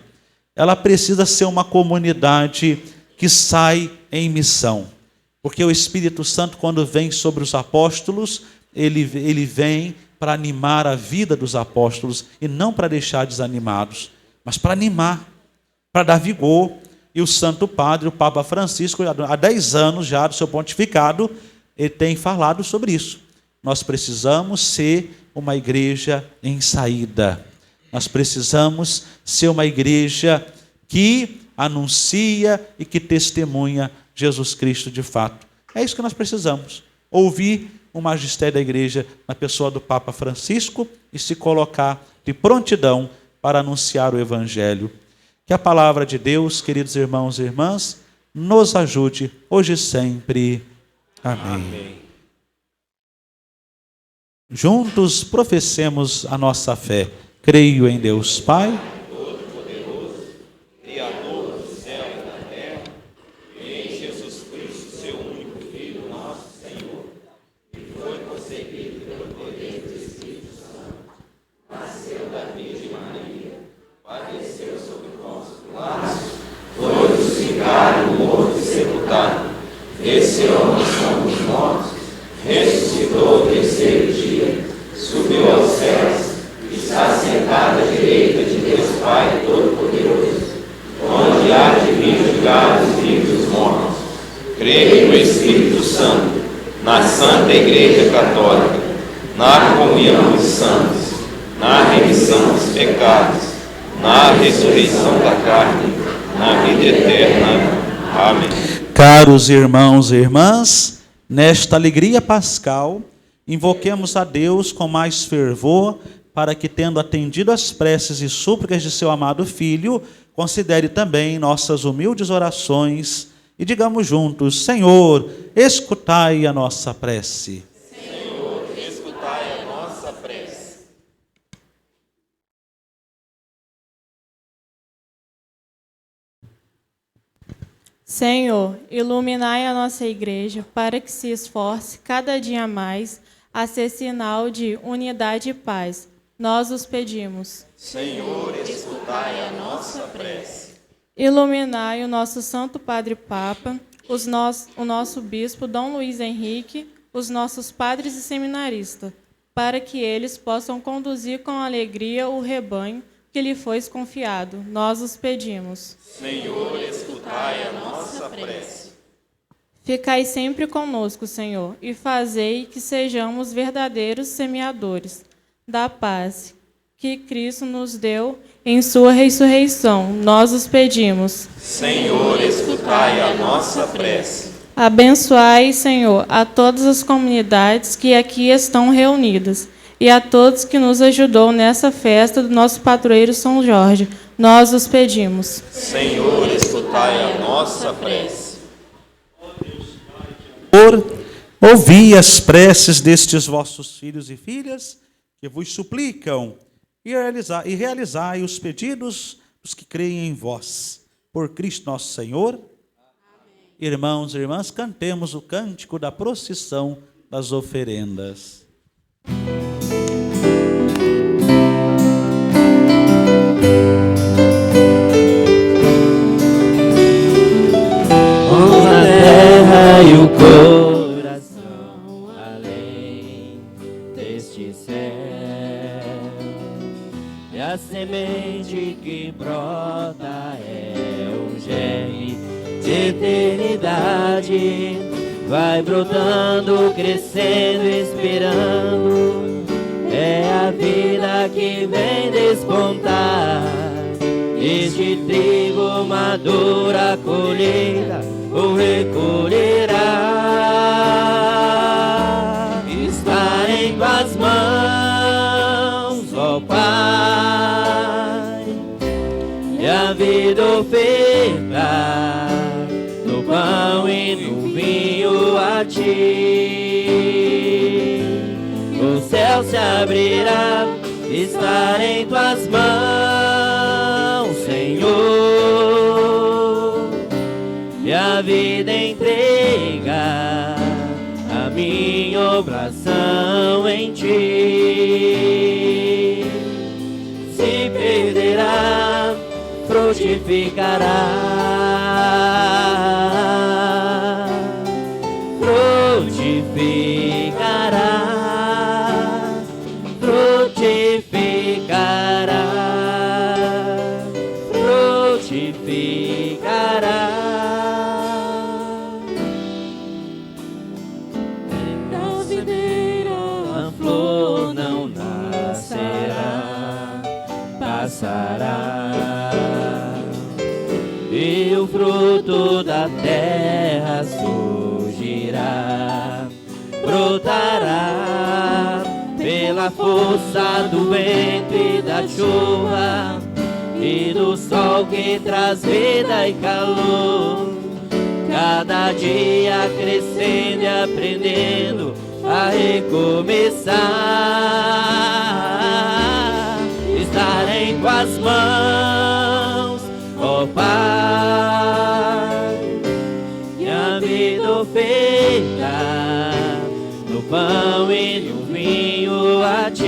Speaker 3: ela precisa ser uma comunidade que sai em missão. Porque o Espírito Santo, quando vem sobre os apóstolos, ele vem para animar a vida dos apóstolos e não para deixar desanimados, mas para animar, para dar vigor. E o Santo Padre, o Papa Francisco, há 10 anos já do seu pontificado, ele tem falado sobre isso. Nós precisamos ser uma igreja em saída. Nós precisamos ser uma igreja que anuncia e que testemunha Jesus Cristo de fato. É isso que nós precisamos. Ouvir o magistério da igreja na pessoa do Papa Francisco e se colocar de prontidão para anunciar o Evangelho. Que a palavra de Deus, queridos irmãos e irmãs, nos ajude hoje e sempre. Amém. Amém. Juntos professemos a nossa fé. Creio em Deus Pai,
Speaker 6: desceu à mansão dos mortos, ressuscitou ao terceiro dia, subiu aos céus, está sentado à direita de Deus Pai Todo-Poderoso, onde há de vir julgar os vivos e os mortos. Creio no Espírito Santo, na Santa Igreja Católica, na comunhão dos santos, na remissão dos pecados, na ressurreição da carne, na vida eterna. Amém.
Speaker 3: Caros irmãos e irmãs, nesta alegria pascal, invoquemos a Deus com mais fervor, para que, tendo atendido às preces e súplicas de seu amado Filho, considere também nossas humildes orações e digamos juntos: Senhor, escutai a nossa prece.
Speaker 6: Senhor, escutai a nossa prece.
Speaker 7: Senhor, iluminai a nossa igreja para que se esforce cada dia mais a ser sinal de unidade e paz. Nós os pedimos.
Speaker 6: Senhor, escutai a nossa prece.
Speaker 7: Iluminai o nosso Santo Padre Papa, o nosso Bispo Dom Luiz Henrique, os nossos padres e seminaristas, para que eles possam conduzir com alegria o rebanho que lhe foi confiado. Nós os pedimos.
Speaker 6: Senhor, escutai a nossa prece.
Speaker 7: Ficai sempre conosco, Senhor, e fazei que sejamos verdadeiros semeadores da paz que Cristo nos deu em sua ressurreição. Nós os pedimos.
Speaker 6: Senhor, escutai a nossa prece.
Speaker 7: Abençoai, Senhor, a todas as comunidades que aqui estão reunidas e a todos que nos ajudou nessa festa do nosso padroeiro São Jorge. Nós os pedimos.
Speaker 6: Senhor, escutai a nossa prece.
Speaker 3: Ouvi as preces destes vossos filhos e filhas que vos suplicam e realizai os pedidos dos que creem em vós. Por Cristo nosso Senhor. Amém. Irmãos e irmãs, cantemos o cântico da procissão das oferendas.
Speaker 1: Com a terra e o coração além deste céu, e a semente que brota é um germe de eternidade, vai brotando, crescendo, esperando, é a vida que vem despontar. Este trigo madura a colheita o recolherá. Está em tuas mãos, ó Pai, e a vida oferta no pão e no vinho a ti. O céu se abrirá, está em tuas mãos, Senhor, e a vida entrega a minha oblação em ti. Se perderá, frutificará, frutificará, frutificará, frutificará. Na videira a flor não nascerá, passará, e o fruto da terra surgirá, brotará pela força do vento e da chuva e do sol que traz vida e calor. Cada dia crescendo e aprendendo a recomeçar. Estar em tuas mãos, ó Pai, e a vida oferta no pão e no vinho a ti.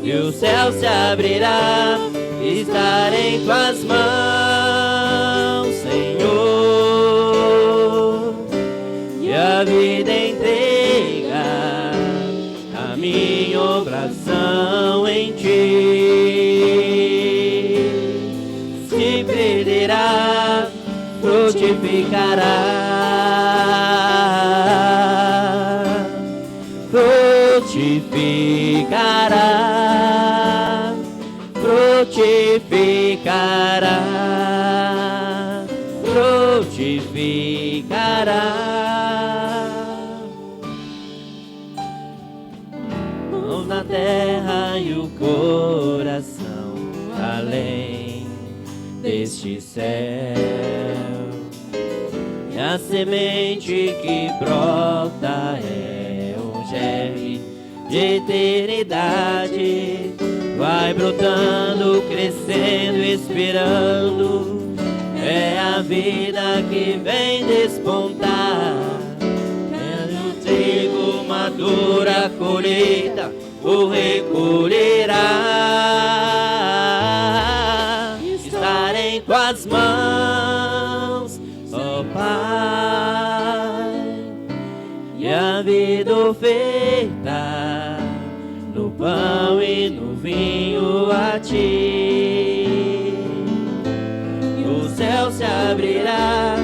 Speaker 1: E o céu se abrirá, estar em tuas mãos, Senhor, e a vida entrega a minha oblação em ti. Se perderá, frutificará, frutificará, frutificará, frutificará. Mãos na terra e o coração além deste céu. E a semente que brota é um germe de eternidade. Vai brotando, crescendo, esperando. É a vida que vem despontar. É o trigo maduro, a colheita o recolherá. Estar em tuas mãos, ó Pai, e a vida oferta no pão e no vinho a ti. E o céu se abrirá,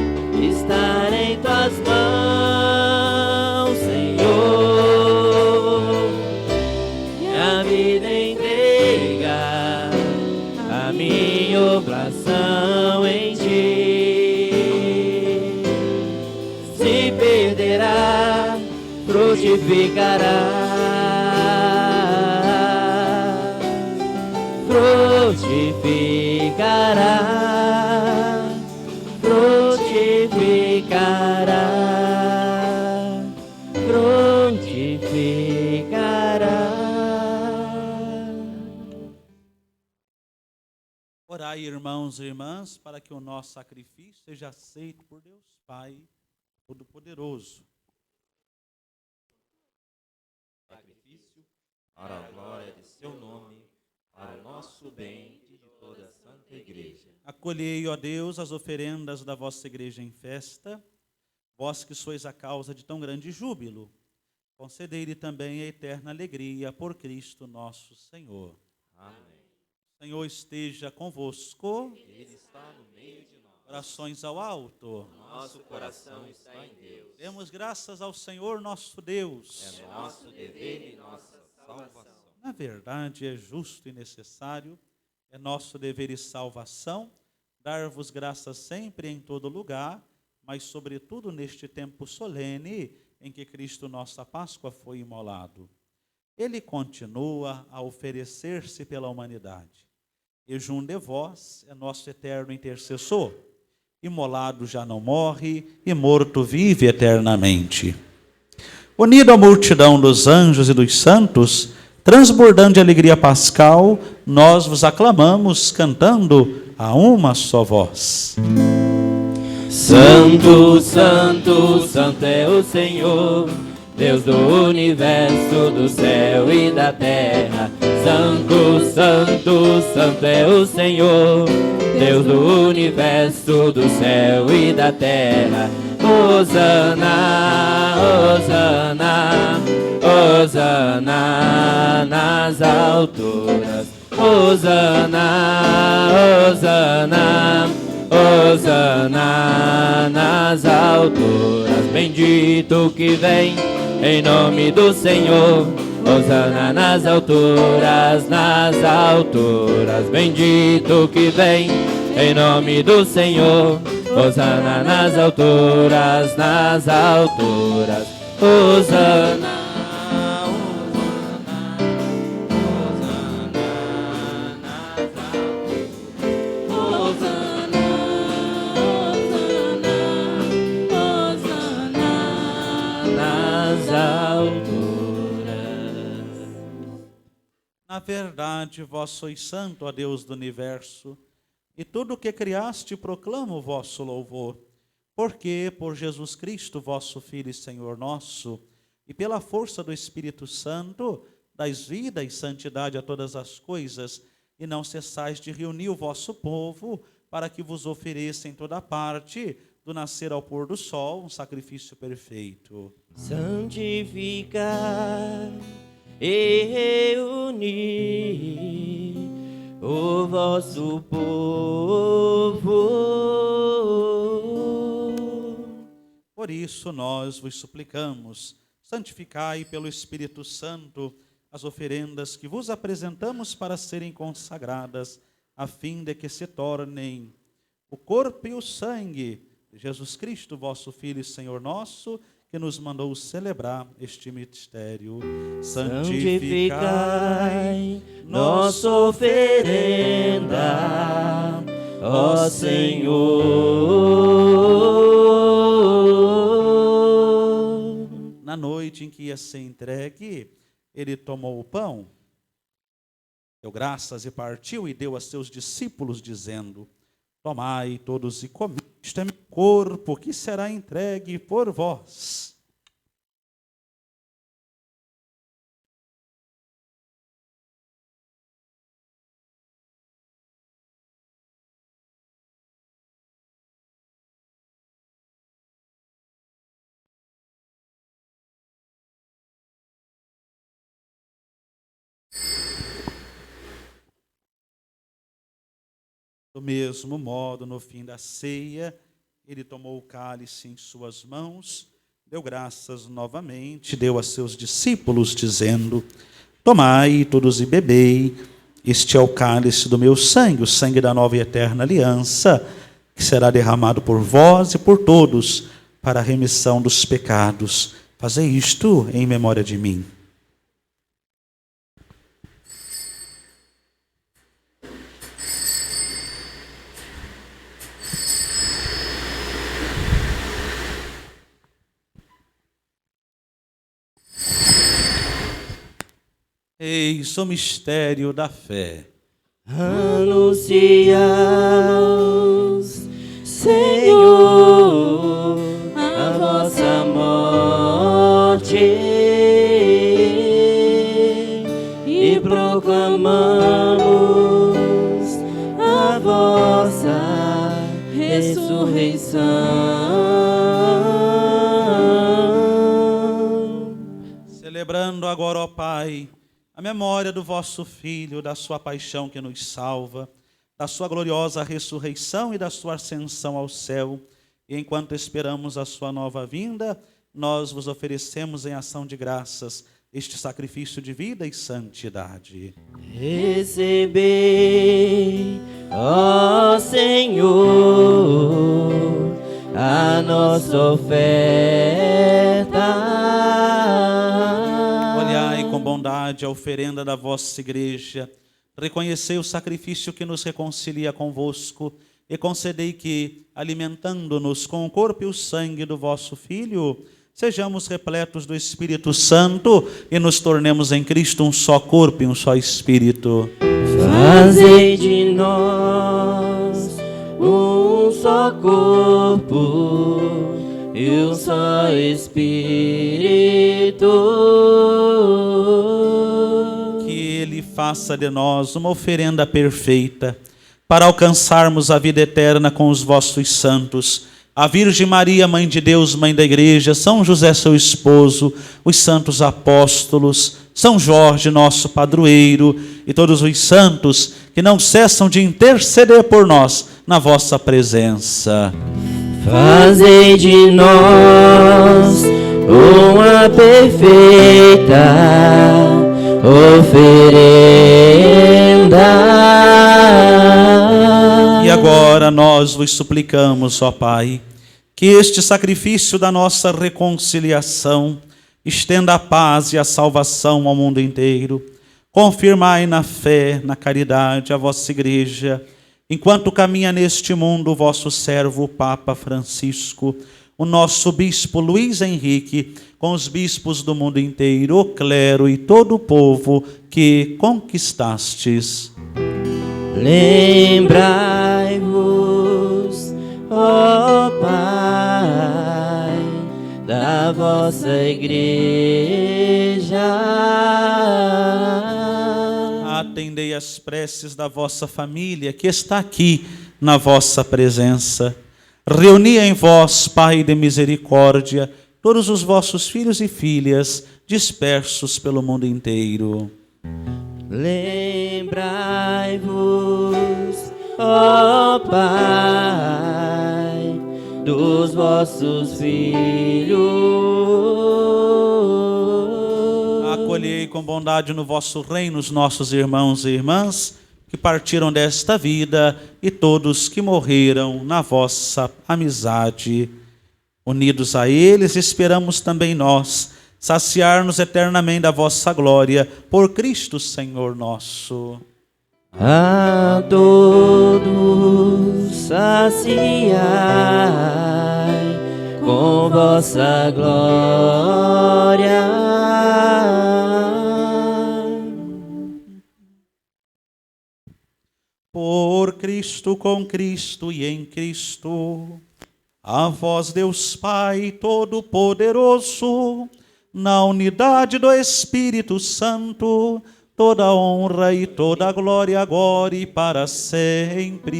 Speaker 1: estar em tuas mãos, Senhor. E a vida entrega a minha oblação em ti. Se perderá, frutificará. Frutificará, frutificará, frutificará.
Speaker 3: Orai, irmãos e irmãs, para que o nosso sacrifício seja aceito por Deus Pai Todo-Poderoso.
Speaker 6: Sacrifício para a glória de seu nome, para o nosso bem e de toda a Santa Igreja.
Speaker 3: Acolhei, ó Deus, as oferendas da vossa igreja em festa, vós que sois a causa de tão grande júbilo. Concedei-lhe também a eterna alegria por Cristo nosso Senhor.
Speaker 6: Amém.
Speaker 3: O Senhor esteja convosco.
Speaker 6: Ele está no meio de nós.
Speaker 3: Orações ao alto.
Speaker 6: Nosso coração está em Deus.
Speaker 3: Demos graças ao Senhor nosso Deus.
Speaker 6: É nosso dever e nossa salvação.
Speaker 3: Na verdade, é justo e necessário, é nosso dever e salvação, dar-vos graças sempre em todo lugar, mas sobretudo neste tempo solene em que Cristo nossa Páscoa foi imolado. Ele continua a oferecer-se pela humanidade. E junto de vós é nosso eterno intercessor. Imolado já não morre, e morto vive eternamente. Unido à multidão dos anjos e dos santos, transbordando de alegria pascal, nós vos aclamamos, cantando a uma só voz.
Speaker 1: Santo, santo, santo é o Senhor, Deus do universo, do céu e da terra. Santo, santo, santo é o Senhor, Deus do universo, do céu e da terra. Hosana, Hosana, Hosana nas alturas. Hosana, Hosana, Hosana nas alturas. Bendito que vem em nome do Senhor. Hosana nas alturas, nas alturas. Bendito que vem em nome do Senhor. Hosana nas alturas, nas alturas. Hosana.
Speaker 3: Na verdade, vós sois santo, ó Deus do universo, e tudo o que criaste proclama o vosso louvor. Porque, por Jesus Cristo, vosso Filho e Senhor nosso, e pela força do Espírito Santo, dais vida e santidade a todas as coisas, e não cessais de reunir o vosso povo, para que vos ofereça em toda parte, do nascer ao pôr do sol, um sacrifício perfeito.
Speaker 1: Santificar e reunir o vosso povo
Speaker 3: Por isso nós vos suplicamos, santificai pelo Espírito Santo as oferendas que vos apresentamos para serem consagradas, a fim de que se tornem o corpo e o sangue de Jesus Cristo, vosso Filho e Senhor nosso, que nos mandou celebrar este mistério.
Speaker 1: Santificai nossa oferenda, ó Senhor.
Speaker 3: Na noite em que ia ser entregue, ele tomou o pão, deu graças e partiu e deu a seus discípulos, dizendo: tomai todos e comei, isto é meu corpo, que será entregue por vós. Do mesmo modo, no fim da ceia, ele tomou o cálice em suas mãos, deu graças novamente, deu a seus discípulos, dizendo: tomai todos e bebei, este é o cálice do meu sangue, o sangue da nova e eterna aliança, que será derramado por vós e por todos, para a remissão dos pecados. Fazei isto em memória de mim. Eis o mistério da fé.
Speaker 1: Anunciamos, Senhor, a vossa morte e proclamamos a vossa ressurreição.
Speaker 3: Celebrando agora, ó Pai, a memória do vosso Filho, da sua paixão que nos salva, da sua gloriosa ressurreição e da sua ascensão ao céu. E enquanto esperamos a sua nova vinda, nós vos oferecemos em ação de graças este sacrifício de vida e santidade.
Speaker 1: Recebei, ó Senhor, a nossa oferta.
Speaker 3: Olhai com bondade a oferenda da vossa igreja, reconhecei o sacrifício que nos reconcilia convosco e concedei que, alimentando-nos com o corpo e o sangue do vosso Filho, sejamos repletos do Espírito Santo e nos tornemos em Cristo um só corpo e um só Espírito.
Speaker 1: Fazei de nós um só corpo e um só Espírito.
Speaker 3: Que Ele faça de nós uma oferenda perfeita para alcançarmos a vida eterna com os vossos santos, a Virgem Maria, Mãe de Deus, Mãe da Igreja, São José, seu esposo, os santos apóstolos, São Jorge, nosso padroeiro, e todos os santos que não cessam de interceder por nós na vossa presença.
Speaker 1: Fazei de nós uma perfeita oferenda.
Speaker 3: E agora nós vos suplicamos, ó Pai, que este sacrifício da nossa reconciliação estenda a paz e a salvação ao mundo inteiro. Confirmai na fé, na caridade, a vossa igreja, enquanto caminha neste mundo o vosso servo, o Papa Francisco, o nosso bispo Luiz Henrique, com os bispos do mundo inteiro, o clero e todo o povo que conquistastes.
Speaker 1: Lembrai-vos, ó Pai, da vossa igreja.
Speaker 3: Atendei as preces da vossa família que está aqui na vossa presença. Reuni em vós, Pai de misericórdia, todos os vossos filhos e filhas dispersos pelo mundo inteiro.
Speaker 1: Lembrai-vos, ó Pai, dos vossos filhos.
Speaker 3: Acolhei com bondade no vosso reino os nossos irmãos e irmãs que partiram desta vida e todos que morreram na vossa amizade. Unidos a eles, esperamos também nós saciar-nos eternamente da vossa glória, por Cristo Senhor nosso.
Speaker 1: A todos saciai com vossa glória.
Speaker 3: Por Cristo, com Cristo e em Cristo, a vós Deus Pai Todo-Poderoso, na unidade do Espírito Santo, toda honra e toda glória agora e para sempre.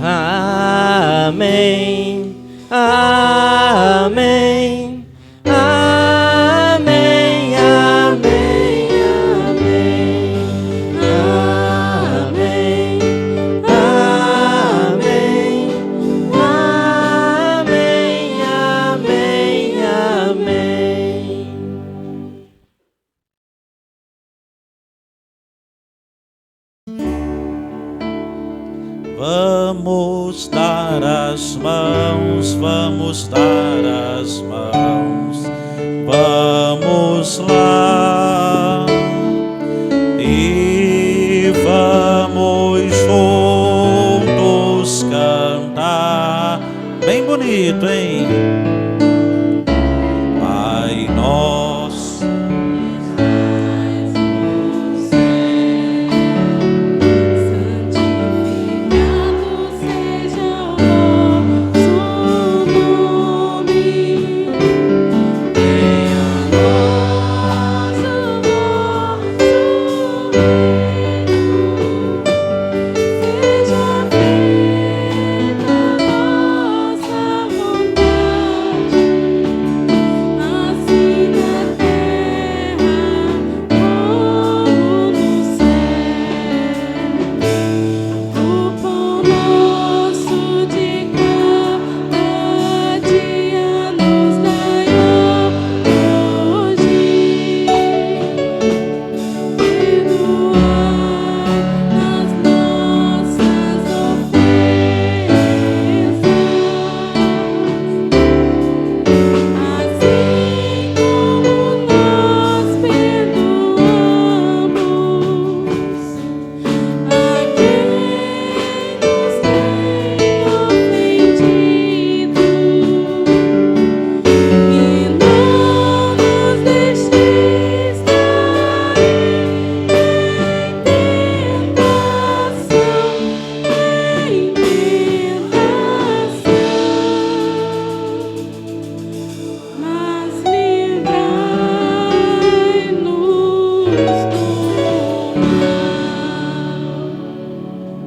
Speaker 1: Amém, amém, amém, amém, amém, amém, amém, amém, amém, amém.
Speaker 3: Vamos dar as mãos, vamos dar as mãos, vamos lá e vamos juntos cantar. Bem bonito, hein? Pai nosso,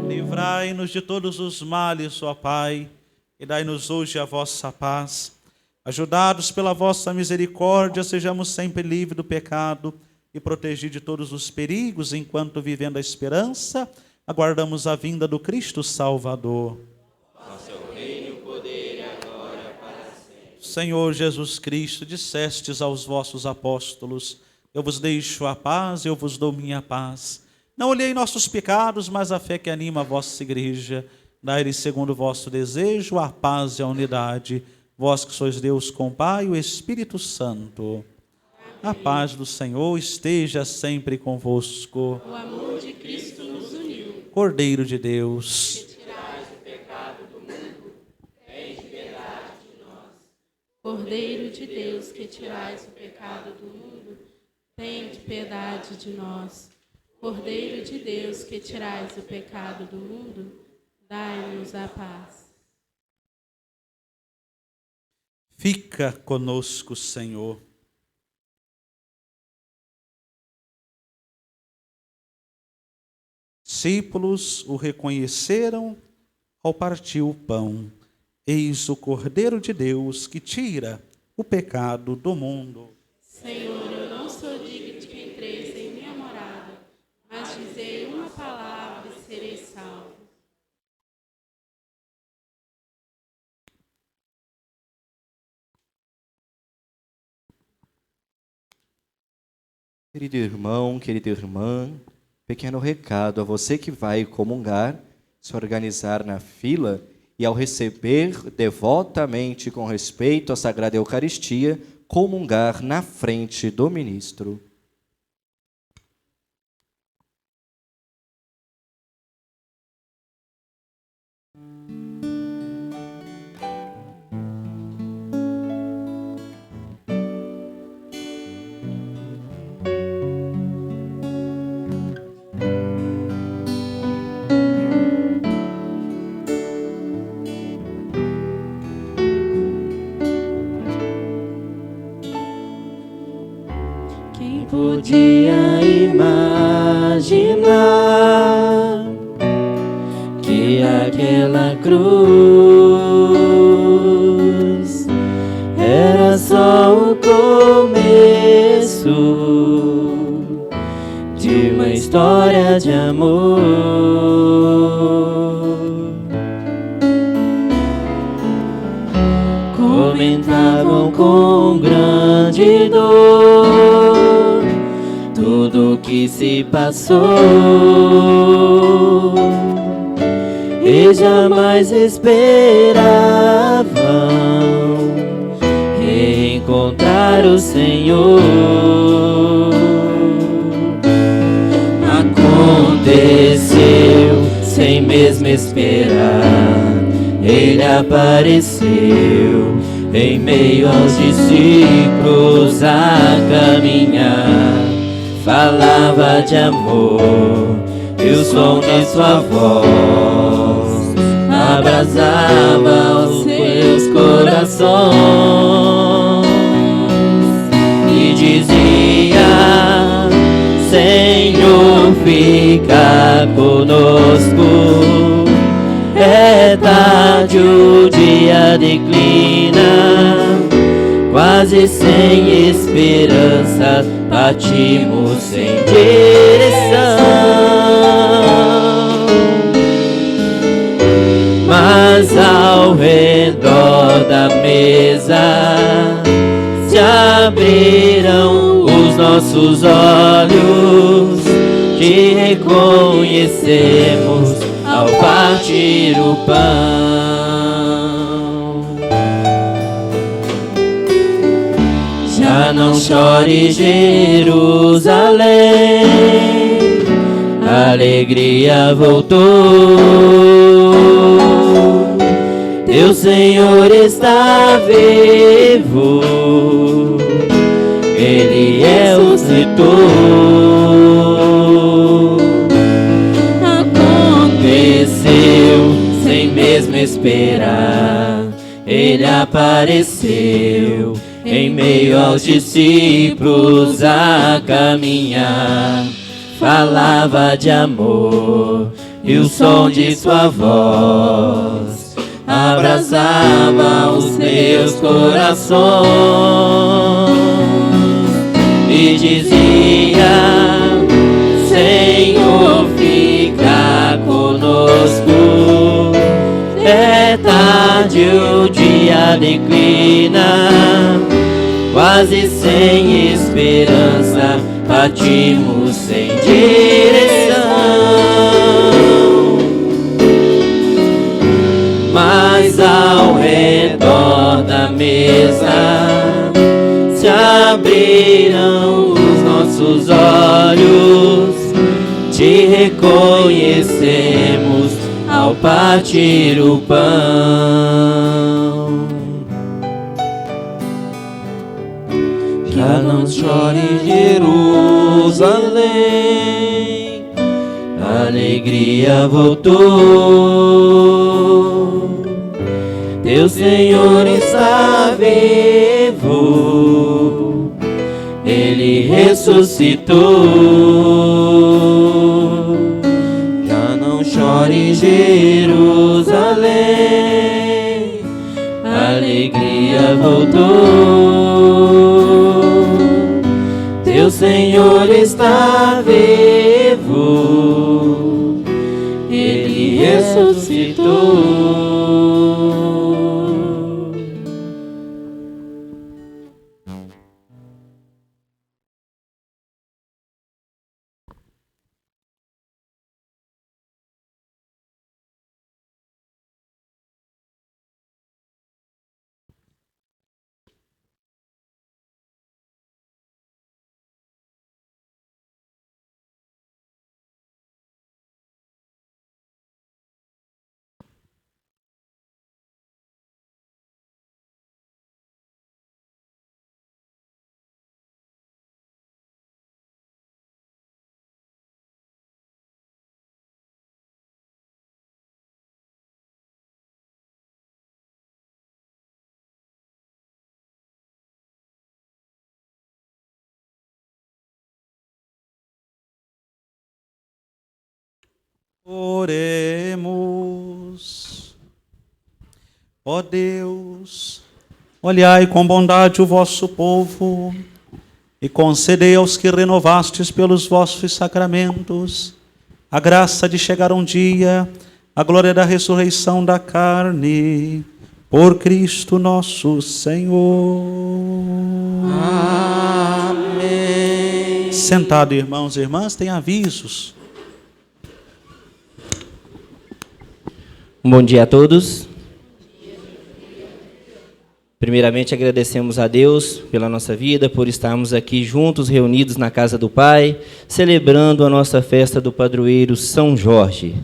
Speaker 3: livrai-nos de todos os males, ó Pai, e dai-nos hoje a vossa paz. Ajudados pela vossa misericórdia, sejamos sempre livres do pecado e protegidos de todos os perigos, enquanto, vivendo a esperança, aguardamos a vinda do Cristo Salvador. Senhor Jesus Cristo, dissestes aos vossos apóstolos: eu vos deixo a paz, eu vos dou minha paz. Não olhei nossos pecados, mas a fé que anima a vossa igreja. Dai-lhe, segundo o vosso desejo, a paz e a unidade. Vós que sois Deus com o Pai e o Espírito Santo. A paz do Senhor esteja sempre convosco.
Speaker 2: O amor de Cristo nos uniu.
Speaker 3: Cordeiro de Deus,
Speaker 2: Que tirais o pecado do mundo, tens piedade de nós. Cordeiro de Deus, que tirais o pecado do mundo, tende piedade de nós. Cordeiro de Deus, que tirais o pecado do mundo, dai-nos a paz.
Speaker 3: fica conosco, Senhor. Discípulos o reconheceram ao partir o pão. Eis o Cordeiro de Deus que tira o pecado do mundo.
Speaker 2: Senhor, eu não sou digno de que entreis em minha morada, mas dizei uma palavra e serei salvo.
Speaker 8: Querido irmão, querida irmã, pequeno recado a você que vai comungar, se organizar na fila e ao receber devotamente com respeito a Sagrada Eucaristia, comungar na frente do ministro.
Speaker 1: Quem podia imaginar que aquela cruz era só o começo de uma história de amor? Comentavam com grande dor tudo que se passou e jamais esperavam reencontrar o Senhor. Aconteceu sem mesmo esperar, Ele apareceu em meio aos discípulos a caminhar. Falava de amor e o som de sua voz abrasava os seus corações e dizia: Senhor, fica conosco. É tarde, o dia declina, quase sem esperança, partimos sem direção. Mas ao redor da mesa se abriram os nossos olhos, te reconhecemos ao partir o pão. Já não chore, Jerusalém, a alegria voltou. Teu Senhor está vivo, Ele ressuscitou. Sem mesmo esperar, Ele apareceu em meio aos discípulos a caminhar. Falava de amor e o som de sua voz abrasava os meus corações e dizia: Senhor, fica conosco. É tarde, o dia declina, quase sem esperança, partimos sem direção. Mas ao redor da mesa se abriram os nossos olhos, te reconhecemos ao partir o pão. Já não chore, Jerusalém, a alegria voltou. Teu Senhor está vivo, Ele ressuscitou. Já não chore, Jerusalém, a alegria voltou. Teu Senhor está vivo, Ele ressuscitou.
Speaker 3: Oremos. Ó Deus, olhai com bondade o vosso povo e concedei aos que renovastes pelos vossos sacramentos a graça de chegar um dia à glória da ressurreição da carne, por Cristo nosso Senhor.
Speaker 8: Amém.
Speaker 3: Sentado, irmãos e irmãs, tem avisos.
Speaker 1: Bom dia a todos. Primeiramente, agradecemos a Deus pela nossa vida, por estarmos aqui juntos, reunidos na casa do Pai, celebrando a nossa festa do padroeiro São Jorge.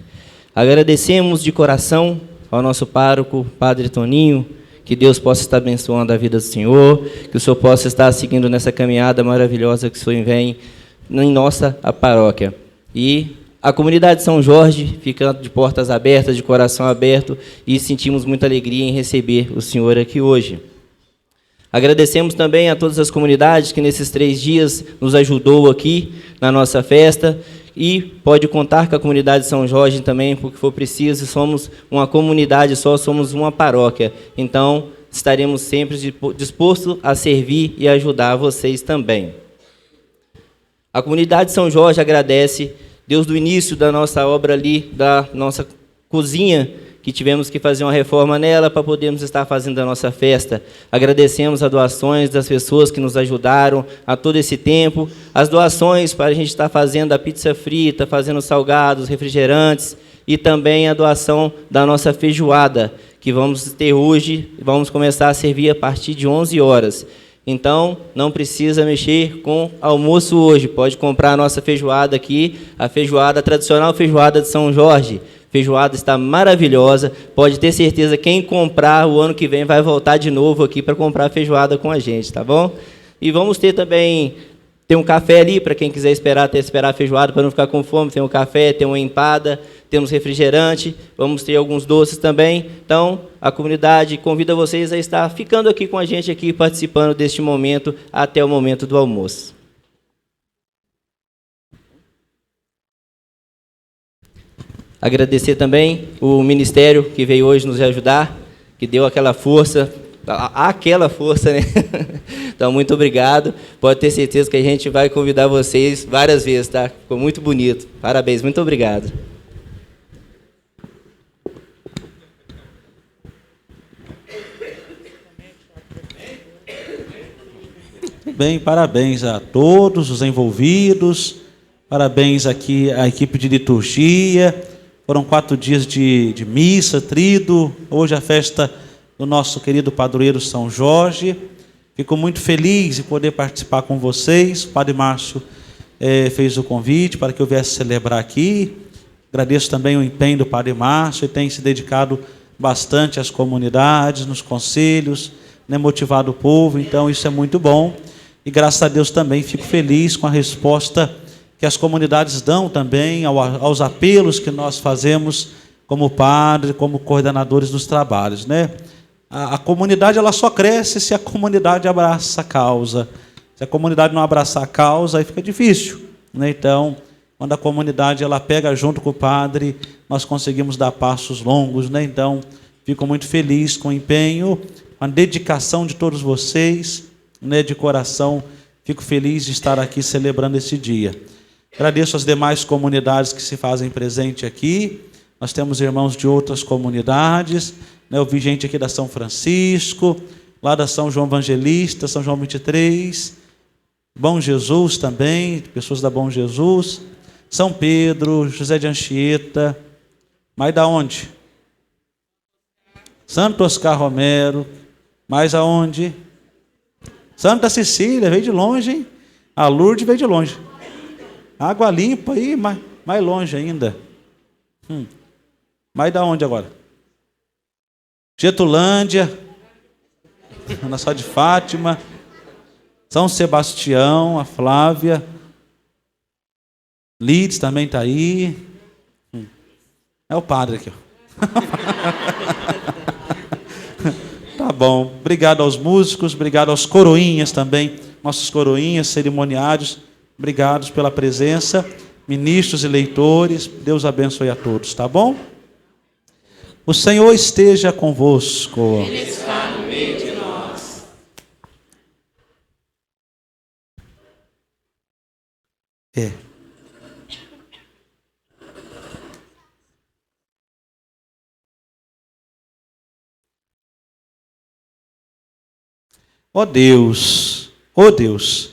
Speaker 1: Agradecemos de coração ao nosso pároco, Padre Toninho, que Deus possa estar abençoando a vida do Senhor, que o Senhor possa estar seguindo nessa caminhada maravilhosa que o Senhor vem em nossa paróquia. E a comunidade de São Jorge fica de portas abertas, de coração aberto, e sentimos muita alegria em receber o Senhor aqui hoje. Agradecemos também a todas as comunidades que nesses 3 dias nos ajudou aqui na nossa festa, e pode contar com a comunidade de São Jorge também, porque for preciso. Somos uma comunidade só, somos uma paróquia, então estaremos sempre dispostos a servir e ajudar vocês também. A comunidade de São Jorge agradece desde o início da nossa obra ali, da nossa cozinha, que tivemos que fazer uma reforma nela para podermos estar fazendo a nossa festa. Agradecemos as doações das pessoas que nos ajudaram a todo esse tempo, as doações para a gente estar fazendo a pizza frita, fazendo salgados, refrigerantes, e também a doação da nossa feijoada, que vamos ter hoje, vamos começar a servir a partir de 11 horas. Então, não precisa mexer com almoço hoje, pode comprar a nossa feijoada aqui, a feijoada, a tradicional feijoada de São Jorge. Feijoada está maravilhosa, pode ter certeza, quem comprar o ano que vem vai voltar de novo aqui para comprar a feijoada com a gente, tá bom? E vamos ter também, tem um café ali para quem quiser esperar a feijoada para não ficar com fome, tem um café, tem uma empada, temos refrigerante, vamos ter alguns doces também. Então, a comunidade convida vocês a estar ficando aqui com a gente, aqui, participando deste momento até o momento do almoço. Agradecer também o ministério que veio hoje nos ajudar, que deu aquela força, né? Então, muito obrigado. Pode ter certeza que a gente vai convidar vocês várias vezes, tá? Ficou muito bonito. Parabéns, muito obrigado.
Speaker 3: Bem, parabéns a todos os envolvidos, parabéns aqui à equipe de liturgia. Foram 4 dias de missa, trido, hoje a festa do nosso querido padroeiro São Jorge. Fico muito feliz de poder participar com vocês. O Padre Márcio fez o convite para que eu viesse celebrar aqui. Agradeço também o empenho do Padre Márcio, ele tem se dedicado bastante às comunidades, nos conselhos, né, motivado o povo, então isso é muito bom. E graças a Deus também fico feliz com a resposta que as comunidades dão também aos apelos que nós fazemos como padre, como coordenadores dos trabalhos, né? A comunidade ela só cresce se a comunidade abraça a causa. Se a comunidade não abraçar a causa, aí fica difícil, né? Então, quando a comunidade ela pega junto com o padre, nós conseguimos dar passos longos, né? Então, fico muito feliz com o empenho, com a dedicação de todos vocês, né? De coração, fico feliz de estar aqui celebrando esse dia. Agradeço às demais comunidades que se fazem presente aqui. Nós temos irmãos de outras comunidades, né? Eu vi gente aqui da São Francisco, lá da São João Evangelista, São João 23, Bom Jesus também, pessoas da Bom Jesus, São Pedro, José de Anchieta, mas da onde? Santo Oscar Romero, mais aonde? Santa Cecília, veio de longe, hein? A Lourdes veio de longe. Água limpa aí, mais longe ainda. Mais da onde agora? Getulândia, Ana Só de Fátima, São Sebastião, a Flávia, Lides também está aí. É o padre aqui. Tá bom. Obrigado aos músicos, obrigado aos coroinhas também, nossos coroinhas, cerimoniários. Obrigados pela presença. ministros e leitores. Deus abençoe a todos, tá bom? O Senhor esteja convosco.
Speaker 2: Ele está no meio de nós.
Speaker 3: Ó Deus, ó Deus,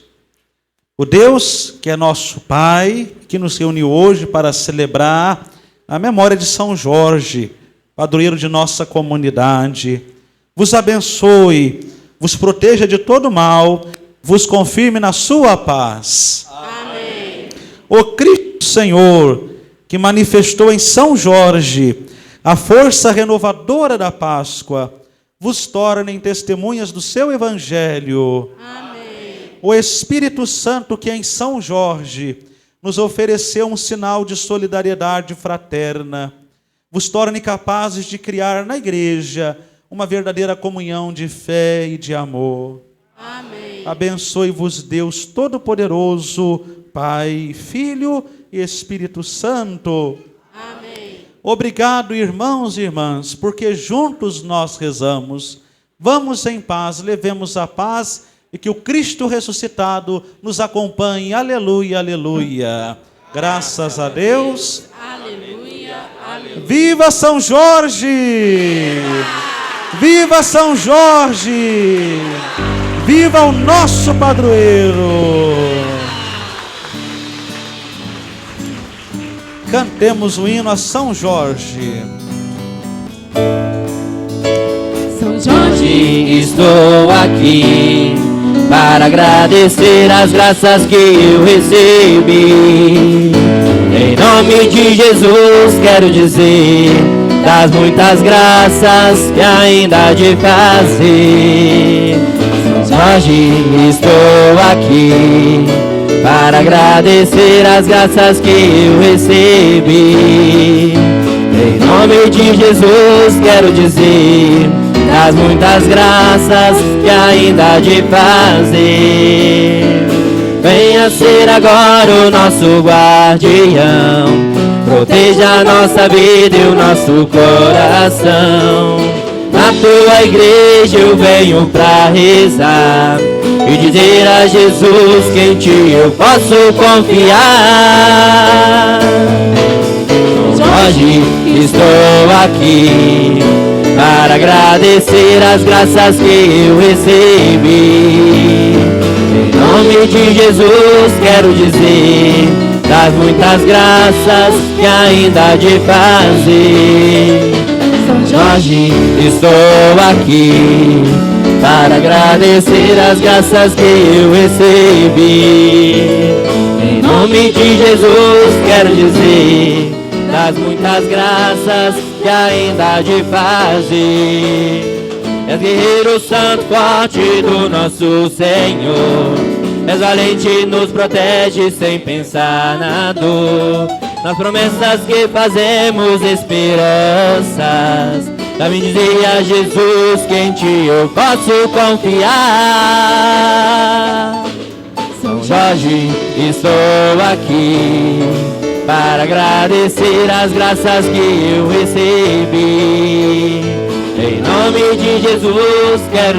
Speaker 3: o Deus que é nosso Pai, que nos reuniu hoje para celebrar a memória de São Jorge, padroeiro de nossa comunidade, vos abençoe, vos proteja de todo mal, vos confirme na sua paz.
Speaker 2: Amém.
Speaker 3: O Cristo Senhor, que manifestou em São Jorge a força renovadora da Páscoa, vos tornem testemunhas do seu Evangelho.
Speaker 2: Amém.
Speaker 3: O Espírito Santo, que em São Jorge nos ofereceu um sinal de solidariedade fraterna, vos torne capazes de criar na igreja uma verdadeira comunhão de fé e de amor.
Speaker 2: Amém.
Speaker 3: Abençoe-vos Deus Todo-Poderoso, Pai, Filho e Espírito Santo.
Speaker 2: Amém.
Speaker 3: Obrigado, irmãos e irmãs, porque juntos nós rezamos. Vamos em paz, levemos a paz e que o Cristo ressuscitado nos acompanhe. Aleluia, aleluia. Graças a Deus.
Speaker 2: Aleluia, aleluia.
Speaker 3: Viva São Jorge! Viva São Jorge! Viva o nosso padroeiro! Cantemos o hino a São Jorge.
Speaker 2: São Jorge,
Speaker 1: Estou aqui para agradecer as graças que eu recebi. Em nome de Jesus quero dizer das muitas graças que ainda há de fazer. São Jorge, estou aqui para agradecer as graças que eu recebi. Em nome de Jesus quero dizer das muitas graças que ainda há de fazer. Venha ser agora o nosso guardião, proteja a nossa vida e o nosso coração. Na tua igreja eu venho pra rezar e dizer a Jesus que em ti eu posso confiar. Jorge, estou aqui para agradecer as graças que eu recebi. Em nome de Jesus quero dizer das muitas graças que ainda há de fazer. São Jorge, estou aqui para agradecer as graças que eu recebi. Em nome de Jesus quero dizer das muitas graças que ainda há de fazer. És guerreiro santo forte do nosso Senhor, és valente, nos protege sem pensar na dor. Nas promessas que fazemos esperanças, pra me dizer a Jesus que em ti eu posso confiar. São Jorge, estou aqui para agradecer as graças que eu recebi. Em nome de Jesus quero